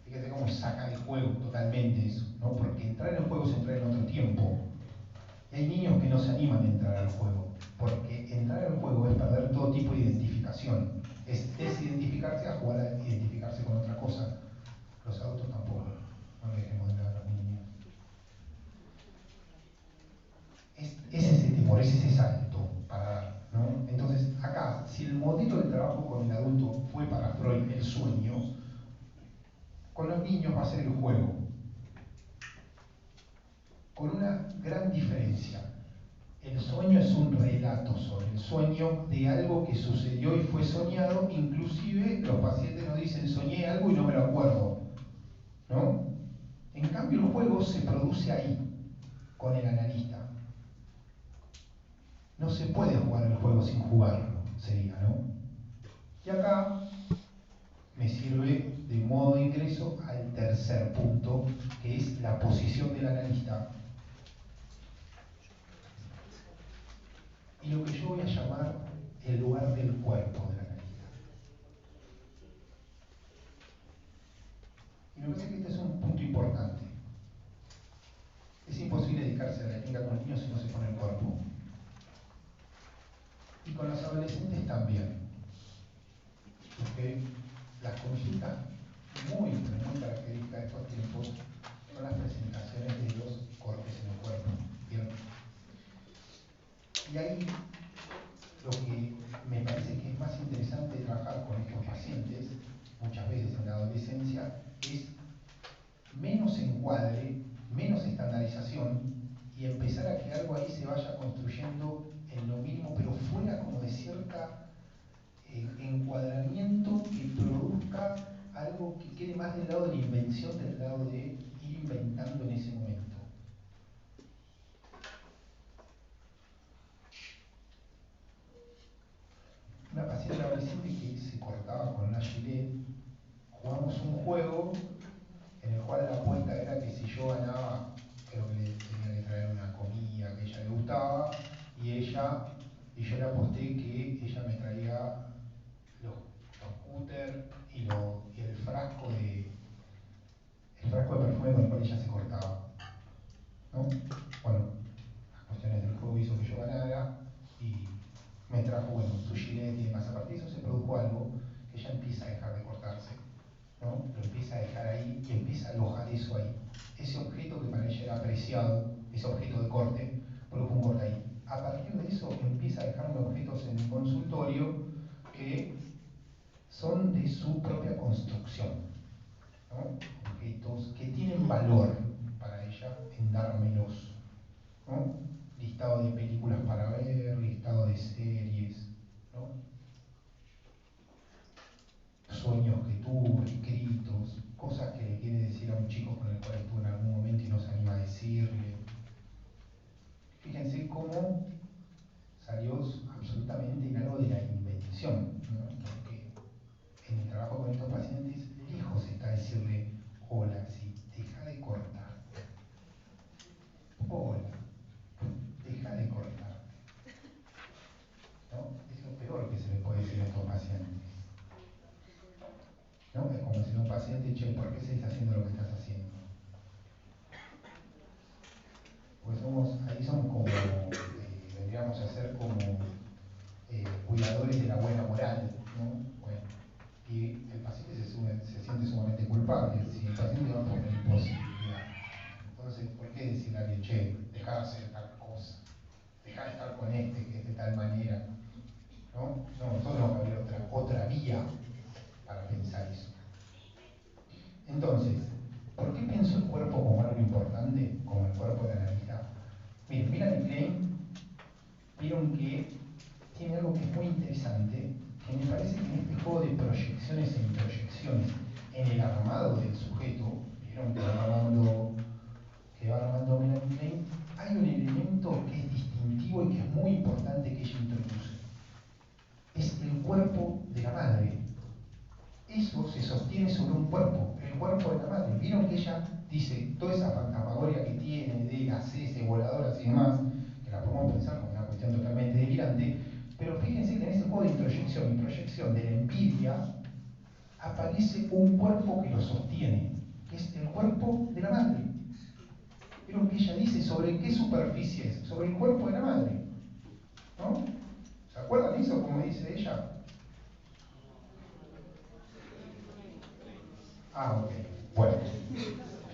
Fíjate cómo saca de juego totalmente eso, ¿no? Porque entrar en el juego es entrar en otro tiempo. Y hay niños que no se animan a entrar al juego, porque entrar al juego es perder todo tipo de identificación. Es desidentificarse a jugar a identificarse con otra cosa. Los adultos tampoco, no le dejemos de lado a los niños. Es ese temor, es ese salto para dar, ¿no? Entonces, acá, si el modelo de trabajo con el adulto fue para Freud el sueño, con los niños va a ser el juego. Con una gran diferencia. El sueño es un relato sobre el sueño de algo que sucedió y fue soñado, inclusive los pacientes nos dicen soñé algo y no me lo acuerdo, ¿no? En cambio el juego se produce ahí, con el analista. No se puede jugar el juego sin jugarlo, sería, ¿no? Y acá me sirve de modo de ingreso al tercer punto, que es la posición del analista. Y lo que yo voy a llamar el lugar del cuerpo del analista. Y me parece que este es un punto importante. Es imposible dedicarse a la técnica con niños si no se pone el cuerpo. Y con los adolescentes también. Porque las consultas muy características de estos tiempos son las presentaciones de los cortes en el cuerpo. ¿Vieron? Y ahí lo que me parece que es más interesante de trabajar con estos pacientes, muchas veces en la adolescencia, es menos encuadre, menos estandarización y empezar a que algo ahí se vaya construyendo en lo mínimo, pero fuera como de cierta encuadramiento que produzca algo que quede más del lado de la invención, del lado de ir inventando en ese momento. Una paciente adolescente que se cortaba con una gilet, jugamos un juego en el cual la apuesta era que si yo ganaba, creo que le tenía que traer una comida que a ella le gustaba, y yo le aposté que ella me traía los cúter y el frasco de perfume con el cual ella se cortaba, ¿no? Bueno, las cuestiones del juego hizo que yo ganara y me trajo, bueno, su gilet y demás. A partir de eso se produjo algo que ella empieza a dejar de cortarse, ¿no? Lo empieza a dejar ahí y empieza a alojar eso ahí. Ese objeto que para ella era apreciado, ese objeto de corte, produjo un corte ahí. A partir de eso empieza a dejarme objetos en el consultorio que son de su propia construcción, ¿no? Objetos que tienen valor para ella en dármelos, ¿no? Listado de películas para ver, listado de series, ¿no? Sueños que tuvo, escritos, cosas que le quiere decir a un chico con el cual estuvo en algún momento y no se anima a decirle. Fíjense cómo salió absolutamente en algo de la invención, ¿no? Porque en el trabajo con estos pacientes, lejos está decirle, hola, sí, deja de cortar. Hola, deja de cortar. ¿No? Es lo peor que se le puede decir a estos pacientes. ¿No? Es como decir a un paciente, che, ¿por qué seguís haciendo lo que estás haciendo? Porque ahí somos como, vendríamos a ser como culpable si el paciente va por la imposibilidad. Entonces, ¿por qué decirle a alguien, che, dejá de hacer tal cosa? Dejá de estar con este que es de tal manera. ¿No? No, nosotros vamos a abrir otra vía para pensar eso. Entonces, ¿por qué pienso el cuerpo como algo importante, como el cuerpo de la analista? Miren, Melanie Klein, vieron que tiene algo que es muy interesante, que me parece que en este juego de proyecciones e introyecciones, en el armado del sujeto, vieron que va armando Melanie Klein, hay un elemento que es distintivo y que es muy importante que ella introduce. Es el cuerpo de la madre. Eso se sostiene sobre un cuerpo, el cuerpo de la madre. Vieron que ella dice toda esa fantasmagoria que tiene de las heces voladoras y demás, que la podemos pensar como una cuestión totalmente delirante, pero fíjense que en ese juego de introyección y proyección de la envidia aparece un cuerpo que lo sostiene, que es el cuerpo de la madre. Vieron que ella dice sobre qué superficie es, sobre el cuerpo de la madre. ¿No? ¿Se acuerdan de eso, como dice ella? Ah, ok. Bueno,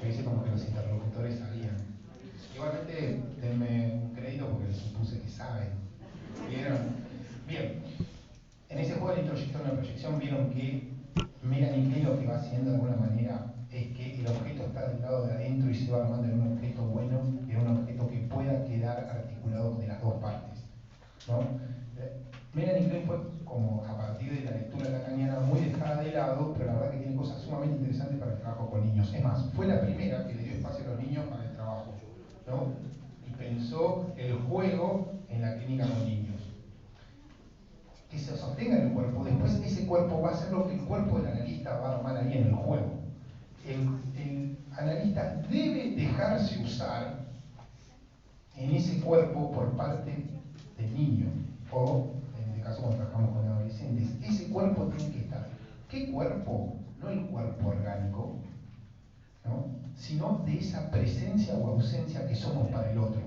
yo hice como que los interlocutores sabían. Igualmente, denme un crédito porque les supuse que saben. ¿Vieron? Bien. En ese juego de introyección y proyección, vieron que Melanie Klein lo que va haciendo de alguna manera es que el objeto está del lado de adentro y se va armando en un objeto bueno, en un objeto que pueda quedar articulado de las dos partes. ¿No? Melanie Klein fue como a partir de la lectura lacaniana muy dejada de lado, pero la verdad que tiene cosas sumamente interesantes para el trabajo con niños. Es más, fue la primera que le dio espacio a los niños para el trabajo, ¿no? Y pensó el juego en la clínica con niños. Que se sostenga en el cuerpo, después ese cuerpo va a ser lo que el cuerpo del analista va a armar ahí en el juego. El analista debe dejarse usar en ese cuerpo por parte del niño, o en este caso cuando trabajamos con adolescentes, ese cuerpo tiene que estar. ¿Qué cuerpo? No el cuerpo orgánico, ¿no? Sino de esa presencia o ausencia que somos para el otro,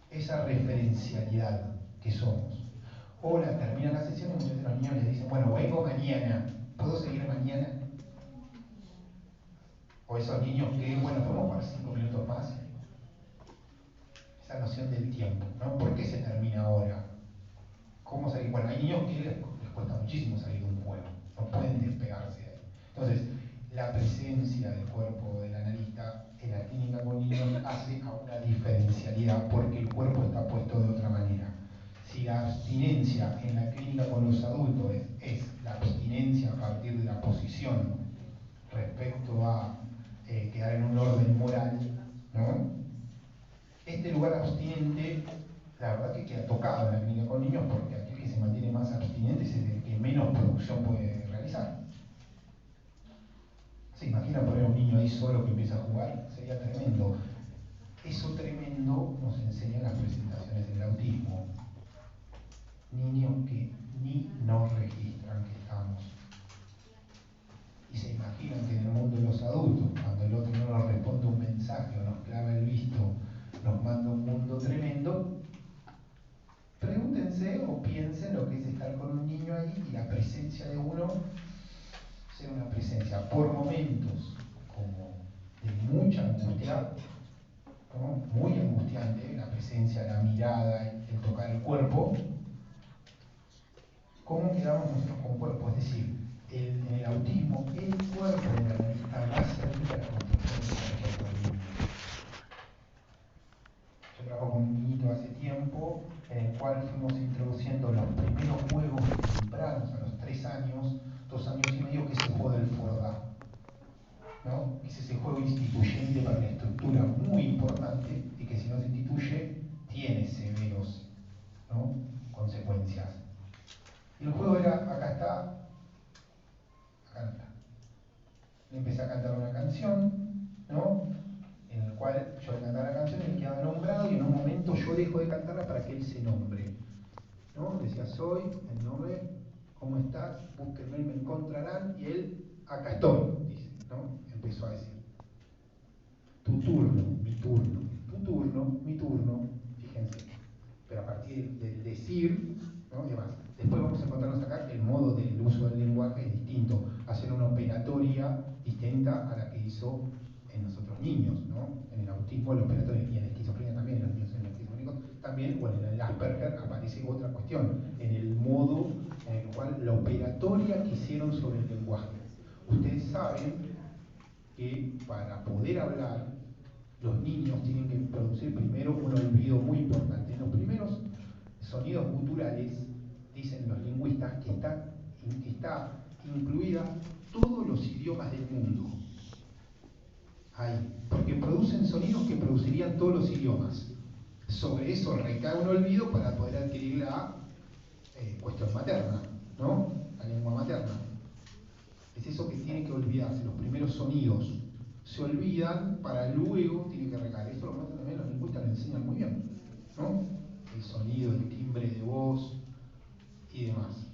esa referencialidad que somos. Ahora termina la sesión y muchas veces los niños les dicen, bueno, vengo mañana, ¿puedo seguir mañana? O esos niños que, bueno, ¿podemos jugar 5 minutos más? Esa noción del tiempo, ¿no? ¿Por qué se termina ahora? ¿Cómo salir? Bueno, hay niños que les cuesta muchísimo salir de un juego, no pueden despegarse de ahí. Entonces, la presencia del cuerpo del analista en la clínica con niños hace a una diferencialidad porque el cuerpo está puesto de otra manera. Si la abstinencia en la clínica con los adultos es la abstinencia a partir de la posición respecto a quedar en un orden moral, ¿no? Este lugar abstinente, la verdad que queda tocado en la clínica con niños porque aquel que se mantiene más abstinente es el que menos producción puede realizar. ¿Se imagina poner a un niño ahí solo que empieza a jugar? Sería tremendo. Eso tremendo nos enseñan las presentaciones del autismo. Niños que ni nos registran que estamos. Y se imaginan que en el mundo de los adultos, cuando el otro no nos responde un mensaje o nos clava el visto, nos manda un mundo tremendo. Pregúntense o piensen lo que es estar con un niño ahí y la presencia de uno ser una presencia por momentos como de mucha angustia, ¿no? Muy angustiante, la presencia, la mirada, el tocar el cuerpo. ¿Cómo quedamos nosotros con cuerpo? Es decir, en el autismo, el cuerpo del analista va a servir a la construcción del cuerpo del niño. Yo trabajo con un niñito hace tiempo, en el cual fuimos introduciendo los primeros juegos tempranos, a los 3 años, 2 años y medio, que es el juego del Fordá, ¿no? Es ese juego instituyente para la estructura muy importante y que si no se instituye, tiene severos, ¿no? consecuencias. Y el juego era, acá está, acá no está. Le empecé a cantar una canción, ¿no? En el cual yo le cantaba la canción y él quedaba nombrado y en un momento yo dejo de cantarla para que él se nombre, ¿no? Decía, soy, el nombre, ¿cómo estás? Búsquenme, me encontrarán, y él, acá estoy, dice, ¿no? Empezó a decir, tu turno, mi turno, tu turno, mi turno, fíjense. Pero a partir del decir, ¿no? Y demás. Después vamos a encontrarnos acá que el modo del uso del lenguaje es distinto, hacer una operatoria similar a la que hizo en nosotros niños, ¿no? En el autismo, los operatorio y en la esquizofrenia también, en los niños esquizofrénicos también, bueno, en el Asperger aparece otra cuestión, en el modo en el cual la operatoria que hicieron sobre el lenguaje. Ustedes saben que para poder hablar, los niños tienen que producir primero un olvido muy importante. En los primeros sonidos guturales, dicen los lingüistas, que está incluida todos los idiomas del mundo. Ahí, porque producen sonidos que producirían todos los idiomas. Sobre eso recae un olvido para poder adquirir la cuestión materna, ¿no? La lengua materna. Es eso que tiene que olvidarse, los primeros sonidos se olvidan para luego tiene que recaer. Esto lo muestran también los lingüistas, lo enseñan muy bien, ¿no? El sonido, el timbre de voz y demás.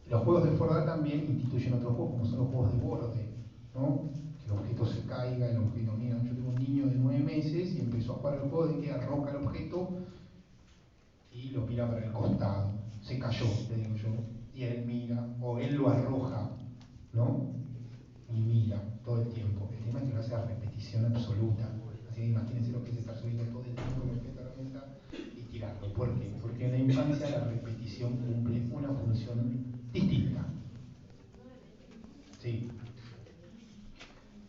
Los juegos de Fordham también instituyen otros juegos, como son los juegos de borde, ¿no? Que el objeto se caiga, el objeto, mira, yo tengo un niño de 9 meses y empezó a jugar el juego de que arroja el objeto y lo mira para el costado. Se cayó, le digo yo, y él mira, o él lo arroja, ¿no? Y mira todo el tiempo. El tema es que lo hace a repetición absoluta. Así que imagínense lo que es estar subiendo todo el tiempo el objeto a la mesa y tirarlo. ¿Por qué? Porque en la infancia la repetición cumple una función distinta. Sí.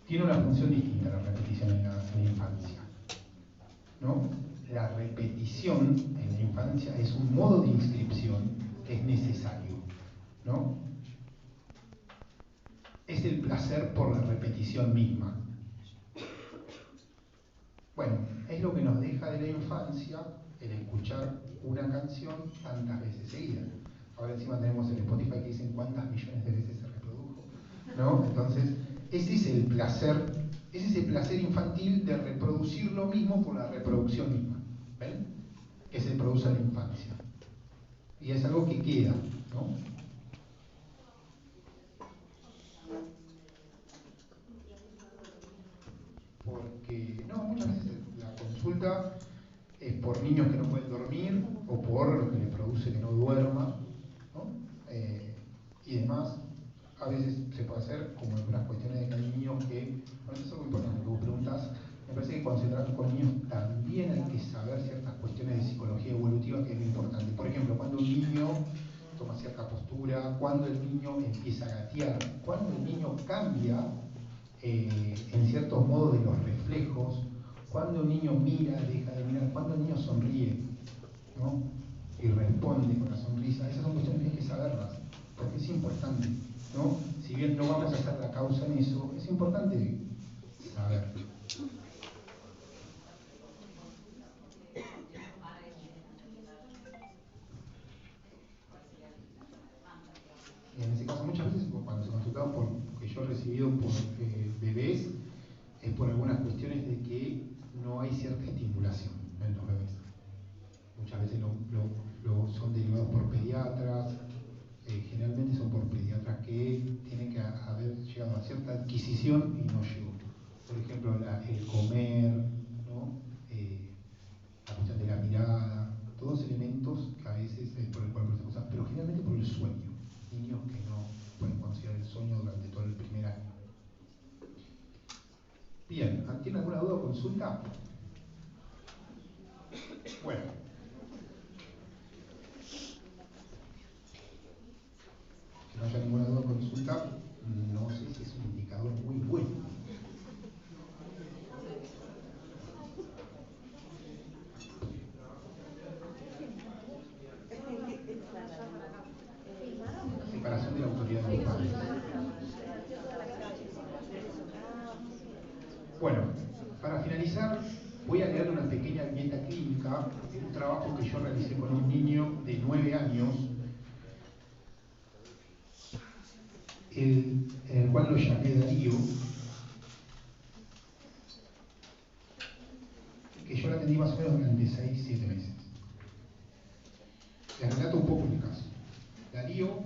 Tiene una función distinta la repetición en la infancia, ¿no? La repetición en la infancia es un modo de inscripción que es necesario, ¿no? Es el placer por la repetición misma. Bueno, es lo que nos deja de la infancia el escuchar una canción tantas veces seguidas. Ahora encima tenemos el Spotify que dicen cuántas millones de veces se reprodujo, ¿no? Entonces, ese es el placer, es ese placer infantil de reproducir lo mismo por la reproducción misma, ¿ven? Que se produce en la infancia. Y es algo que queda, ¿no? Porque, no, muchas veces la consulta es por niños que no pueden dormir o por lo que les produce que no duerma, ¿no? Y demás. A veces se puede hacer como algunas cuestiones de que hay niños que, bueno, eso es algo importante que vos preguntas, me parece que cuando se trata con niños también hay que saber ciertas cuestiones de psicología evolutiva que es muy importante. Por ejemplo, cuando un niño toma cierta postura, cuando el niño empieza a gatear, cuando el niño cambia en ciertos modos de los reflejos, cuando un niño mira, deja de mirar, cuando el niño sonríe, ¿no? Y responde con la sonrisa. Esas son cuestiones que hay que saberlas, porque es importante, ¿no? Si bien no vamos a hacer la causa en eso, es importante saber. Y en ese caso, muchas veces cuando se consultaba que yo he recibido por bebés, es por algunas cuestiones de que no hay cierta estimulación en los bebés. Muchas veces son derivados por pediatras, generalmente son por pediatras que tienen que haber llegado a cierta adquisición y no llegó. Por ejemplo, el comer, ¿no? La cuestión de la mirada, todos elementos que a veces por el cual se usan, pero generalmente por el sueño. Niños que no pueden conciliar el sueño durante todo el primer año. Bien, ¿tiene alguna duda o consulta? Bueno. Que no haya ninguna duda o consulta, no sé si es un indicador muy bueno. Separación de la autoridad de los padres. Bueno, para finalizar, voy a leer una pequeña viñeta clínica de un trabajo que yo realicé con un niño de 9 años, en el cual lo llamé Darío, que yo la atendí más o menos durante 6-7 meses. Les relato un poco mi caso. Darío,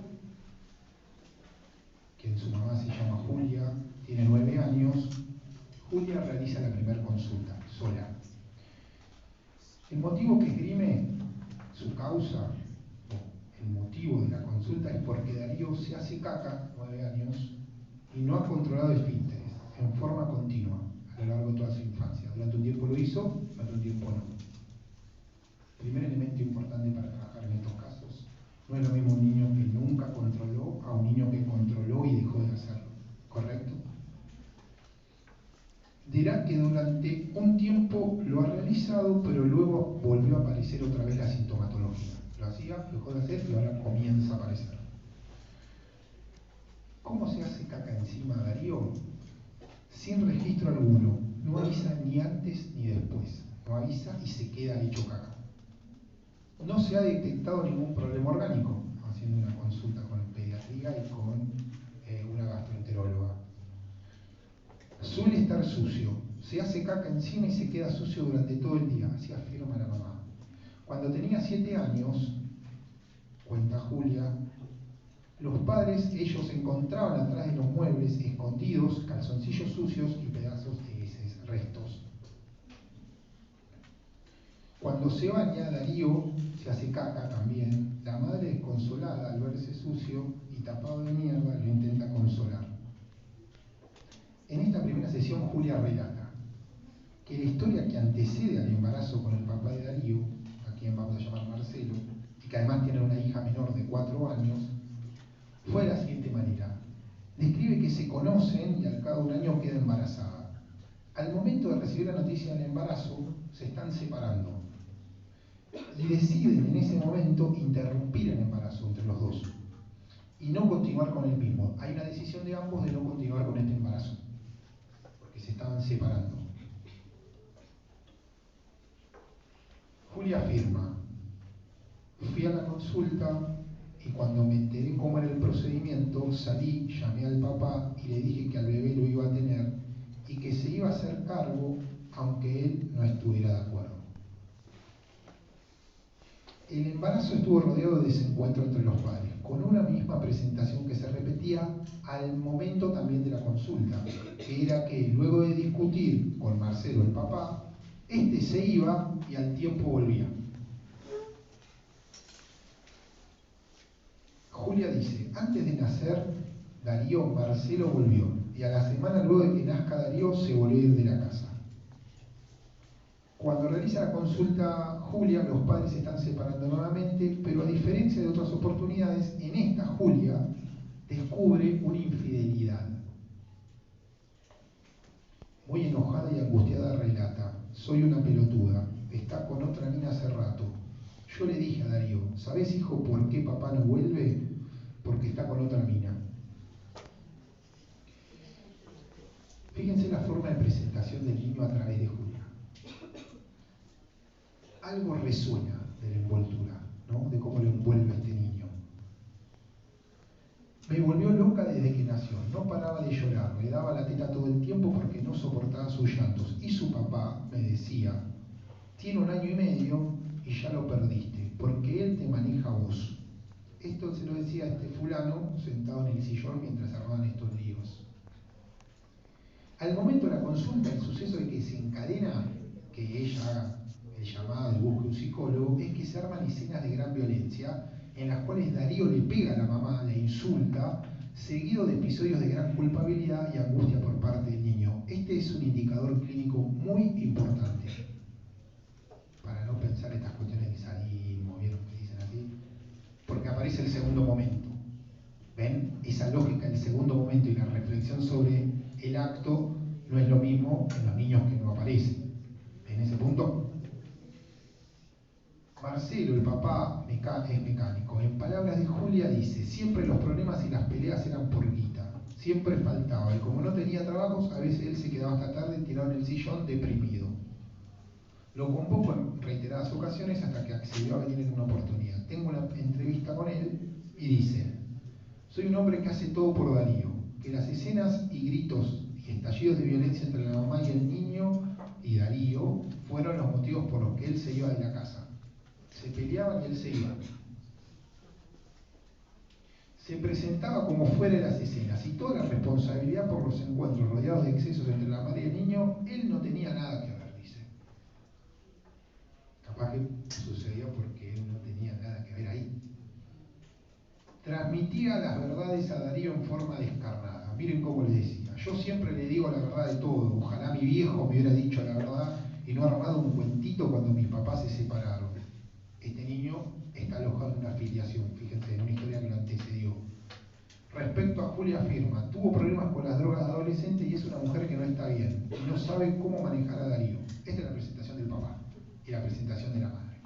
quien su mamá se llama Julia, tiene 9 años. Julia realiza la primera consulta, sola. El motivo que esgrime su causa, o el motivo de la consulta, es porque Darío se hace caca, 9 años, y no ha controlado esfínteres en forma continua a lo largo de toda su infancia. Durante un tiempo lo hizo, durante un tiempo no. Primer elemento importante para trabajar en estos casos: no es lo mismo un niño que nunca controló a un niño que controló y dejó de hacerlo. ¿Correcto? Dirá que durante un tiempo lo ha realizado, pero luego volvió a aparecer otra vez la sintomatología. Lo hacía, dejó de hacer y ahora comienza a aparecer. ¿Cómo se hace caca encima, Darío? Sin registro alguno. No avisa ni antes ni después. No avisa y se queda hecho caca. No se ha detectado ningún problema orgánico, haciendo una consulta con pediatría y con una gastroenteróloga. Suele estar sucio, se hace caca encima y se queda sucio durante todo el día, así afirma la mamá. Cuando tenía 7 años, cuenta Julia, los padres, ellos encontraban atrás de los muebles escondidos calzoncillos sucios y pedazos de heces, restos. Cuando se baña, Darío se hace caca también. La madre, desconsolada al verse sucio y tapado de mierda, lo intenta consolar. En esta primera sesión, Julia relata que la historia que antecede al embarazo con el papá de Darío, a quien vamos a llamar Marcelo, y que además tiene una hija menor de 4 años, fue de la siguiente manera. Describe que se conocen y al cabo de un año queda embarazada. Al momento de recibir la noticia del embarazo, se están separando y deciden en ese momento interrumpir el embarazo entre los dos y no continuar con el mismo. Hay una decisión de ambos de no continuar con este embarazo, porque se estaban separando. Julia afirma: fui a la consulta y cuando me enteré cómo era el procedimiento, salí, llamé al papá y le dije que al bebé lo iba a tener y que se iba a hacer cargo aunque él no estuviera de acuerdo. El embarazo estuvo rodeado de desencuentro entre los padres, con una misma presentación que se repetía al momento también de la consulta, que era que luego de discutir con Marcelo, el papá, este se iba y al tiempo volvía. Julia dice: antes de nacer, Darío, Marcelo volvió, y a la semana luego de que nazca Darío, se volvió a ir de la casa. Cuando realiza la consulta Julia, los padres se están separando nuevamente, pero a diferencia de otras oportunidades, en esta Julia descubre una infidelidad. Muy enojada y angustiada relata: soy una pelotuda, está con otra mina hace rato. Yo le dije a Darío: ¿sabés, hijo, por qué papá no vuelve? Porque está con otra mina. Fíjense la forma de presentación del niño a través de Julia. Algo resuena de la envoltura, ¿no? De cómo lo envuelve este niño. Me volvió loca desde que nació, no paraba de llorar, le daba la teta todo el tiempo porque no soportaba sus llantos. Y su papá me decía: tiene 1 año y medio y ya lo perdiste, porque él te maneja a vos. Esto se lo decía este fulano sentado en el sillón mientras armaban estos líos. Al momento de la consulta, el suceso de que se encadena que ella haga el llamado y busque un psicólogo es que se arman escenas de gran violencia en las cuales Darío le pega a la mamá, le insulta, seguido de episodios de gran culpabilidad y angustia por parte del niño. Este es un indicador clínico muy importante para no pensar estas cuestiones de sadismo, ¿vieron que dicen así? Porque aparece el segundo momento. ¿Ven? Esa lógica del segundo momento y la reflexión sobre el acto no es lo mismo en los niños que no aparecen. ¿En ese punto? Marcelo, el papá, es mecánico. En palabras de Julia dice: siempre los problemas y las peleas eran por guita. Siempre faltaba. Y como no tenía trabajos, a veces él se quedaba hasta tarde tirado en el sillón deprimido. Lo convoco en reiteradas ocasiones hasta que accedió a venir en una oportunidad. Tengo una entrevista con él y dice: soy un hombre que hace todo por Darío. Que las escenas y gritos y estallidos de violencia entre la mamá y el niño y Darío fueron los motivos por los que él se iba de la casa. Se peleaban y él se iba. Se presentaba como fuera de las escenas y toda la responsabilidad por los encuentros rodeados de excesos entre la madre y el niño, él no tenía nada que ver, dice. Capaz que sucedió porque él no tenía nada que ver ahí. Transmitía las verdades a Darío en forma descarnada. Miren cómo les decía. Yo siempre le digo la verdad de todo. Ojalá mi viejo me hubiera dicho la verdad y no armado un cuentito cuando mis papás se separaron. Este niño está alojado en una afiliación, fíjense, en una historia que lo antecedió. Respecto a Julia afirma, tuvo problemas con las drogas de adolescente y es una mujer que no está bien y no sabe cómo manejar a Darío. Esta es la presentación del papá y la presentación de la madre.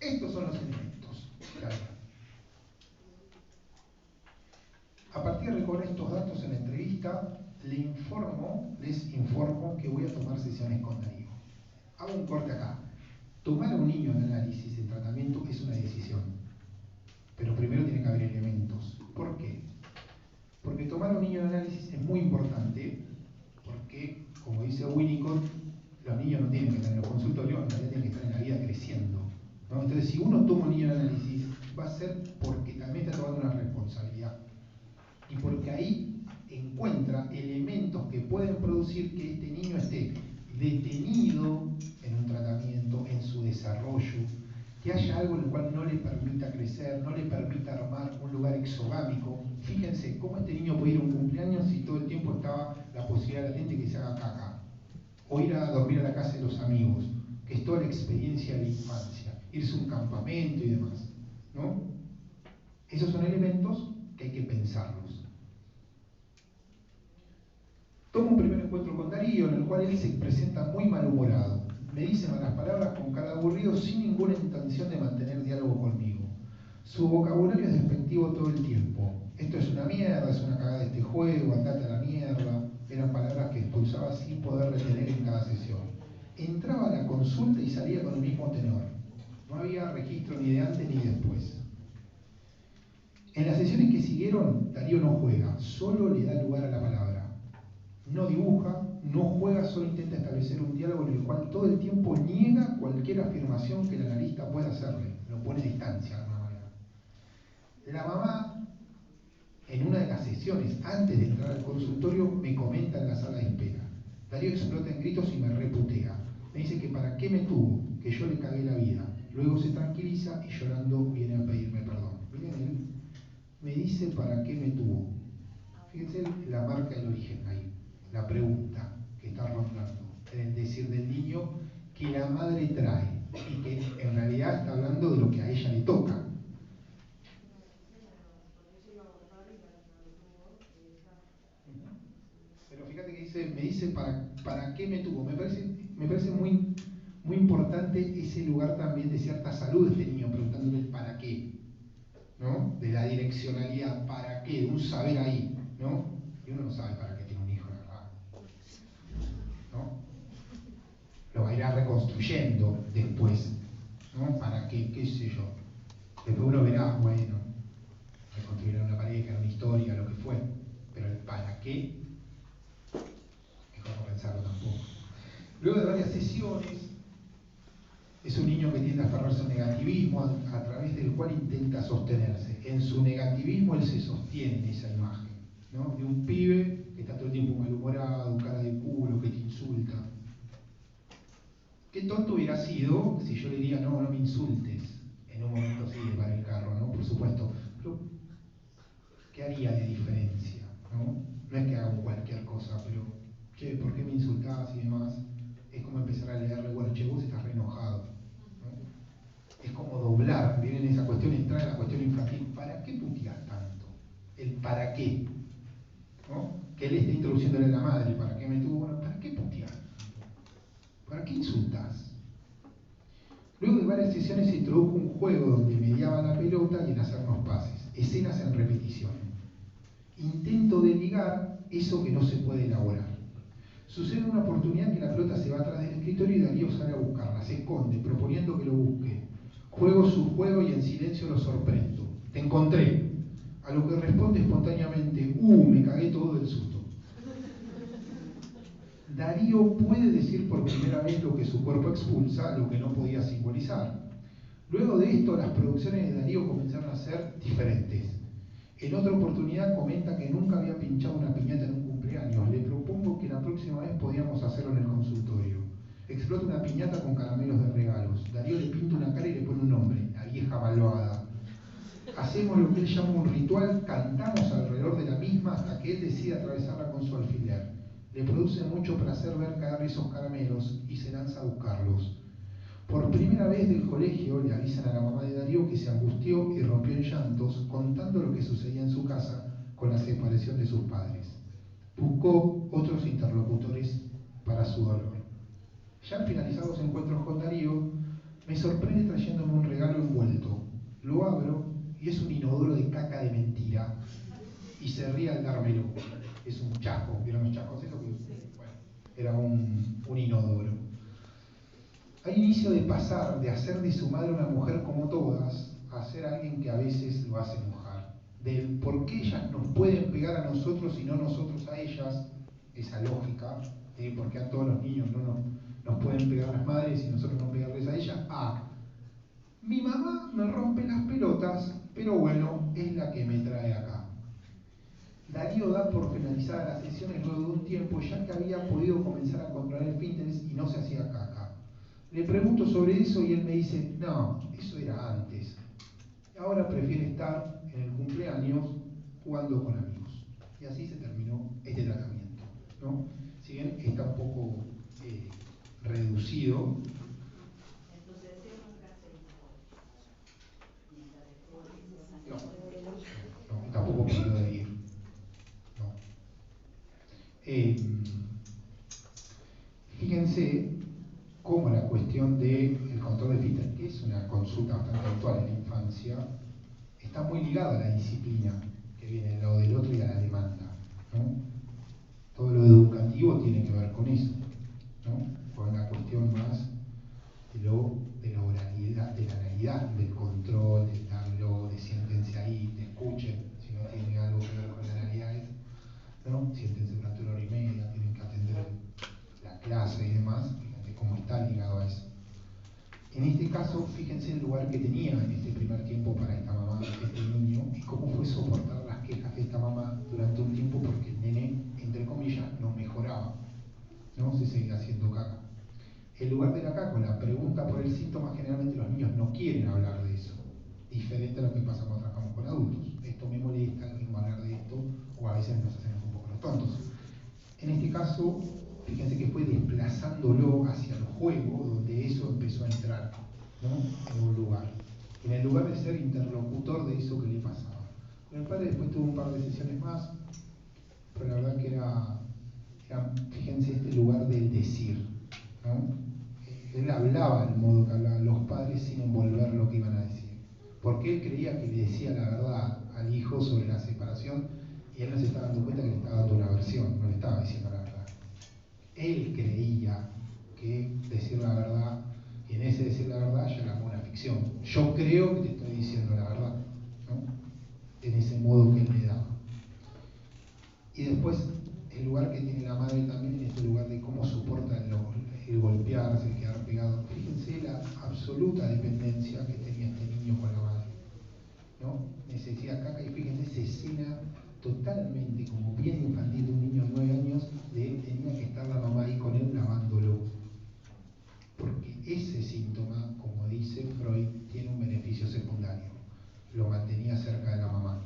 Estos son los elementos que hay. A partir de recordar estos datos en la entrevista, les informo que voy a tomar sesiones con Darío. Hago un corte acá. Tomar a un niño en análisis, en tratamiento, es una decisión. Pero primero tiene que haber elementos. ¿Por qué? Porque tomar a un niño en análisis es muy importante, porque, como dice Winnicott, los niños no tienen que estar en los consultorios, en realidad tienen que estar en la vida creciendo, ¿no? Entonces, si uno toma a un niño en análisis, va a ser porque también está tomando una responsabilidad. Y porque ahí encuentra elementos que pueden producir que este niño esté detenido en un tratamiento, en su desarrollo, que haya algo en el cual no le permita crecer, no le permita armar un lugar exogámico. Fíjense cómo este niño puede ir a un cumpleaños si todo el tiempo estaba la posibilidad latente que se haga caca, o ir a dormir a la casa de los amigos, que es toda la experiencia de la infancia, irse a un campamento y demás, ¿no? Esos son elementos que hay que pensarlos. Tomo un primer encuentro con Darío, en el cual él se presenta muy malhumorado. Me dice malas palabras con cara de aburrido, sin ninguna intención de mantener diálogo conmigo. Su vocabulario es despectivo todo el tiempo. Esto es una mierda, es una cagada este juego, andate a la mierda. Eran palabras que expulsaba sin poder retener en cada sesión. Entraba a la consulta y salía con el mismo tenor. No había registro ni de antes ni después. En las sesiones que siguieron, Darío no juega, solo le da lugar a la palabra. No dibuja, no juega, solo intenta establecer un diálogo en el cual todo el tiempo niega cualquier afirmación que el analista pueda hacerle. Lo pone a distancia de alguna manera. La mamá, en una de las sesiones, antes de entrar al consultorio, me comenta en la sala de espera. Darío explota en gritos y me reputea. Me dice que para qué me tuvo, que yo le cagué la vida. Luego se tranquiliza y llorando viene a pedirme perdón. Miren él, me dice para qué me tuvo. Fíjense la marca del origen ahí. La pregunta que está rondando, el decir del niño que la madre trae y que en realidad está hablando de lo que a ella le toca. Pero fíjate que dice, me dice para qué me tuvo. Me parece muy, muy importante ese lugar también de cierta salud de este niño, preguntándole el para qué, ¿no? De la direccionalidad, para qué, de un saber ahí, ¿no? Y uno no sabe para qué tiene un hijo, la verdad, ¿no? Lo va a ir reconstruyendo después, ¿no? ¿Para qué? ¿Qué sé yo? Después uno verá, bueno, reconstruirá una pareja, una historia, lo que fue, pero el para qué, mejor no pensarlo tampoco. Luego de varias sesiones, es un niño que tiende a aferrarse al negativismo, a través del cual intenta sostenerse. En su negativismo él se sostiene en esa imagen, ¿no? De un pibe que está todo el tiempo malhumorado, cara de culo, que te insulta. Qué tonto hubiera sido si yo le diría, no, no me insultes, en un momento así de para el carro, ¿no? Por supuesto. Pero, ¿qué haría de diferencia? ¿No? No es que haga cualquier cosa, pero, che, ¿por qué me insultás y demás? Es como empezar a leerle, bueno, che, vos estás re enojado, ¿no? Es como doblar, miren esa cuestión, entrar en la cuestión infantil. ¿Para qué puteás tanto? El para qué, ¿no? Que él está introduciéndole a la madre, ¿para qué me tuvo? Bueno, ¿para qué puteás? ¿Para qué insultás? Luego de varias sesiones se introdujo un juego donde mediaba la pelota y en hacernos pases, escenas en repetición. Intento de ligar eso que no se puede elaborar. Sucede una oportunidad que la pelota se va atrás del escritorio y Darío sale a buscarla, se esconde, proponiendo que lo busque. Juego su juego y en silencio lo sorprendo. Te encontré. A lo que responde espontáneamente, me cagué todo del susto. Darío puede decir por primera vez lo que su cuerpo expulsa, lo que no podía simbolizar. Luego de esto, las producciones de Darío comenzaron a ser diferentes. En otra oportunidad comenta que nunca había pinchado una piñata en un cumpleaños. Le propongo que la próxima vez podíamos hacerlo en el consultorio. Explota una piñata con caramelos de regalos. Darío le pinta una cara y le pone un nombre, la vieja malvada. Hacemos lo que él llama un ritual, cantamos alrededor de la misma hasta que que él decide atravesarla con su alfiler. Le produce mucho placer ver caer esos caramelos y se lanza a buscarlos. Por primera vez del colegio le avisan a la mamá de Darío que se angustió y rompió en llantos contando lo que sucedía en su casa con la separación de sus padres. Buscó otros interlocutores para su dolor. Ya al finalizar los encuentros con Darío, me sorprende trayéndome un regalo envuelto. Lo abro y es un inodoro de caca de mentira. Y se ríe al dármelo. Es un chasco. ¿Vieron los chascos esos? Bueno, era un inodoro. Hay inicio de pasar de hacer de su madre una mujer como todas a ser alguien que a veces lo hace enojar. Del por qué ellas nos pueden pegar a nosotros y no nosotros a ellas, esa lógica, de por qué a todos los niños nos pueden pegar las madres y nosotros no pegarles a ellas, mi mamá me rompe las pelotas, pero bueno, es la que me trae acá. Darío da por finalizada las sesiones luego de un tiempo, ya que había podido comenzar a controlar el Pinterest y no se hacía caca. Le pregunto sobre eso y él me dice, no, eso era antes. Ahora prefiere estar en el cumpleaños jugando con amigos. Y así se terminó este tratamiento, ¿no? Si bien está un poco reducido. No, tampoco puedo ir. No. Fíjense cómo la cuestión del control de Fitter, que es una consulta bastante actual en la infancia, está muy ligada a la disciplina que viene del lado del otro y a la demanda, ¿no? Todo lo educativo tiene que ver con eso, ¿no? Con la cuestión más de la oralidad, de la realidad, del control, del darlo, de siéntense ahí, te escuchen, si no tiene algo que ver con la realidad, ¿no? Siéntense durante una hora y media, tienen que atender la clase y demás, fíjense cómo está ligado a eso. En este caso, fíjense el lugar que tenía en este primer tiempo para esta mamá, este niño, y cómo fue soportar las quejas de esta mamá durante un tiempo porque el nene, entre comillas, no mejoraba, ¿no? Se seguía haciendo caca. El lugar de la caca, la pregunta por el síntoma, generalmente los niños no quieren hablar de eso, diferente a lo que pasa cuando trabajamos con adultos. Esto me molesta, no quiero hablar de esto, o a veces nos hacemos un poco los tontos. En este caso, fíjense que fue desplazándolo hacia el juego donde eso empezó a entrar, ¿no? En un lugar. En el lugar de ser interlocutor de eso que le pasaba. Con el padre después tuvo un par de sesiones más, pero la verdad que era fíjense, este lugar del decir, ¿no? Él hablaba del modo que hablaban los padres sin envolver lo que iban a decir. Porque él creía que le decía la verdad al hijo sobre la separación y él no se estaba dando cuenta que le estaba dando una versión, no le estaba diciendo la verdad. Él creía que decir la verdad, y en ese decir la verdad ya era una ficción. Yo creo que te estoy diciendo la verdad, ¿no? En ese modo que él le daba. Y después, el lugar que tiene la madre también, en este lugar de cómo soporta el golpearse, el quedar pegado. Fíjense la absoluta dependencia que tenía este niño con la madre, ¿no? Necesidad caca, y fíjense esa escena totalmente como bien infantil de un niño de 9 años, tenía que estar la mamá ahí con él lavándolo. Porque ese síntoma, como dice Freud, tiene un beneficio secundario. Lo mantenía cerca de la mamá.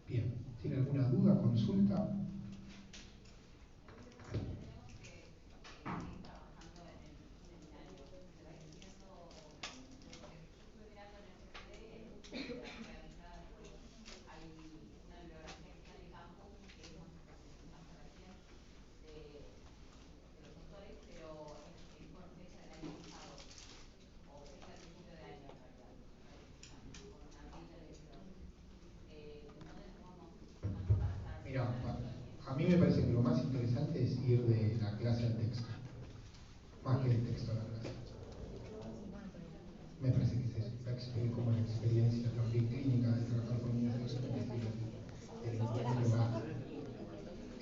Bien, ¿tiene alguna duda, consulta? Mira, a mí me parece que lo más interesante es ir de la clase al texto, más que del texto a la clase. Me parece que es eso, como la experiencia también clínica de trabajar con niños de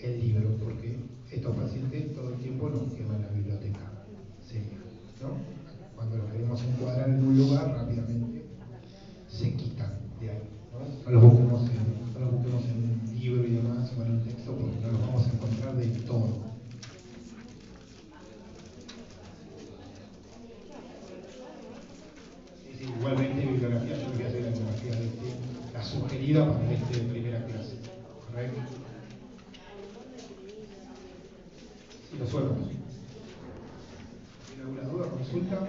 el libro, porque estos pacientes todo el tiempo nos queman la biblioteca, seria, ¿no? Cuando los queremos encuadrar en un lugar, rápidamente se quitan de ahí, ¿no? No los busquemos en un libro y demás, o en un texto, porque no los vamos a encontrar de todo. Sí, igualmente bibliografía, yo voy a hacer la bibliografía de la requerida para este de primera clase. ¿Correcto? Si lo suelto. ¿Tiene alguna duda, consulta?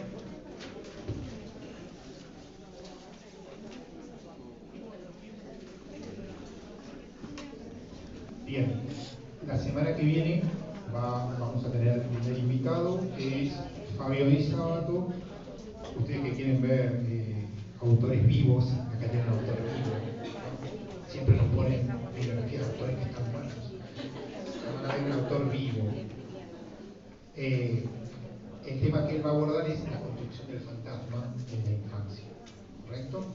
Bien, la semana que viene vamos a tener el primer invitado, que es Fabio Di Sábato. Ustedes que quieren ver autores vivos, acá tienen un autor vivo, ¿no? Siempre nos ponen bibliografía de autores que están muertos. Van a ver un autor vivo. El tema que él va a abordar es la construcción del fantasma en la infancia, ¿correcto?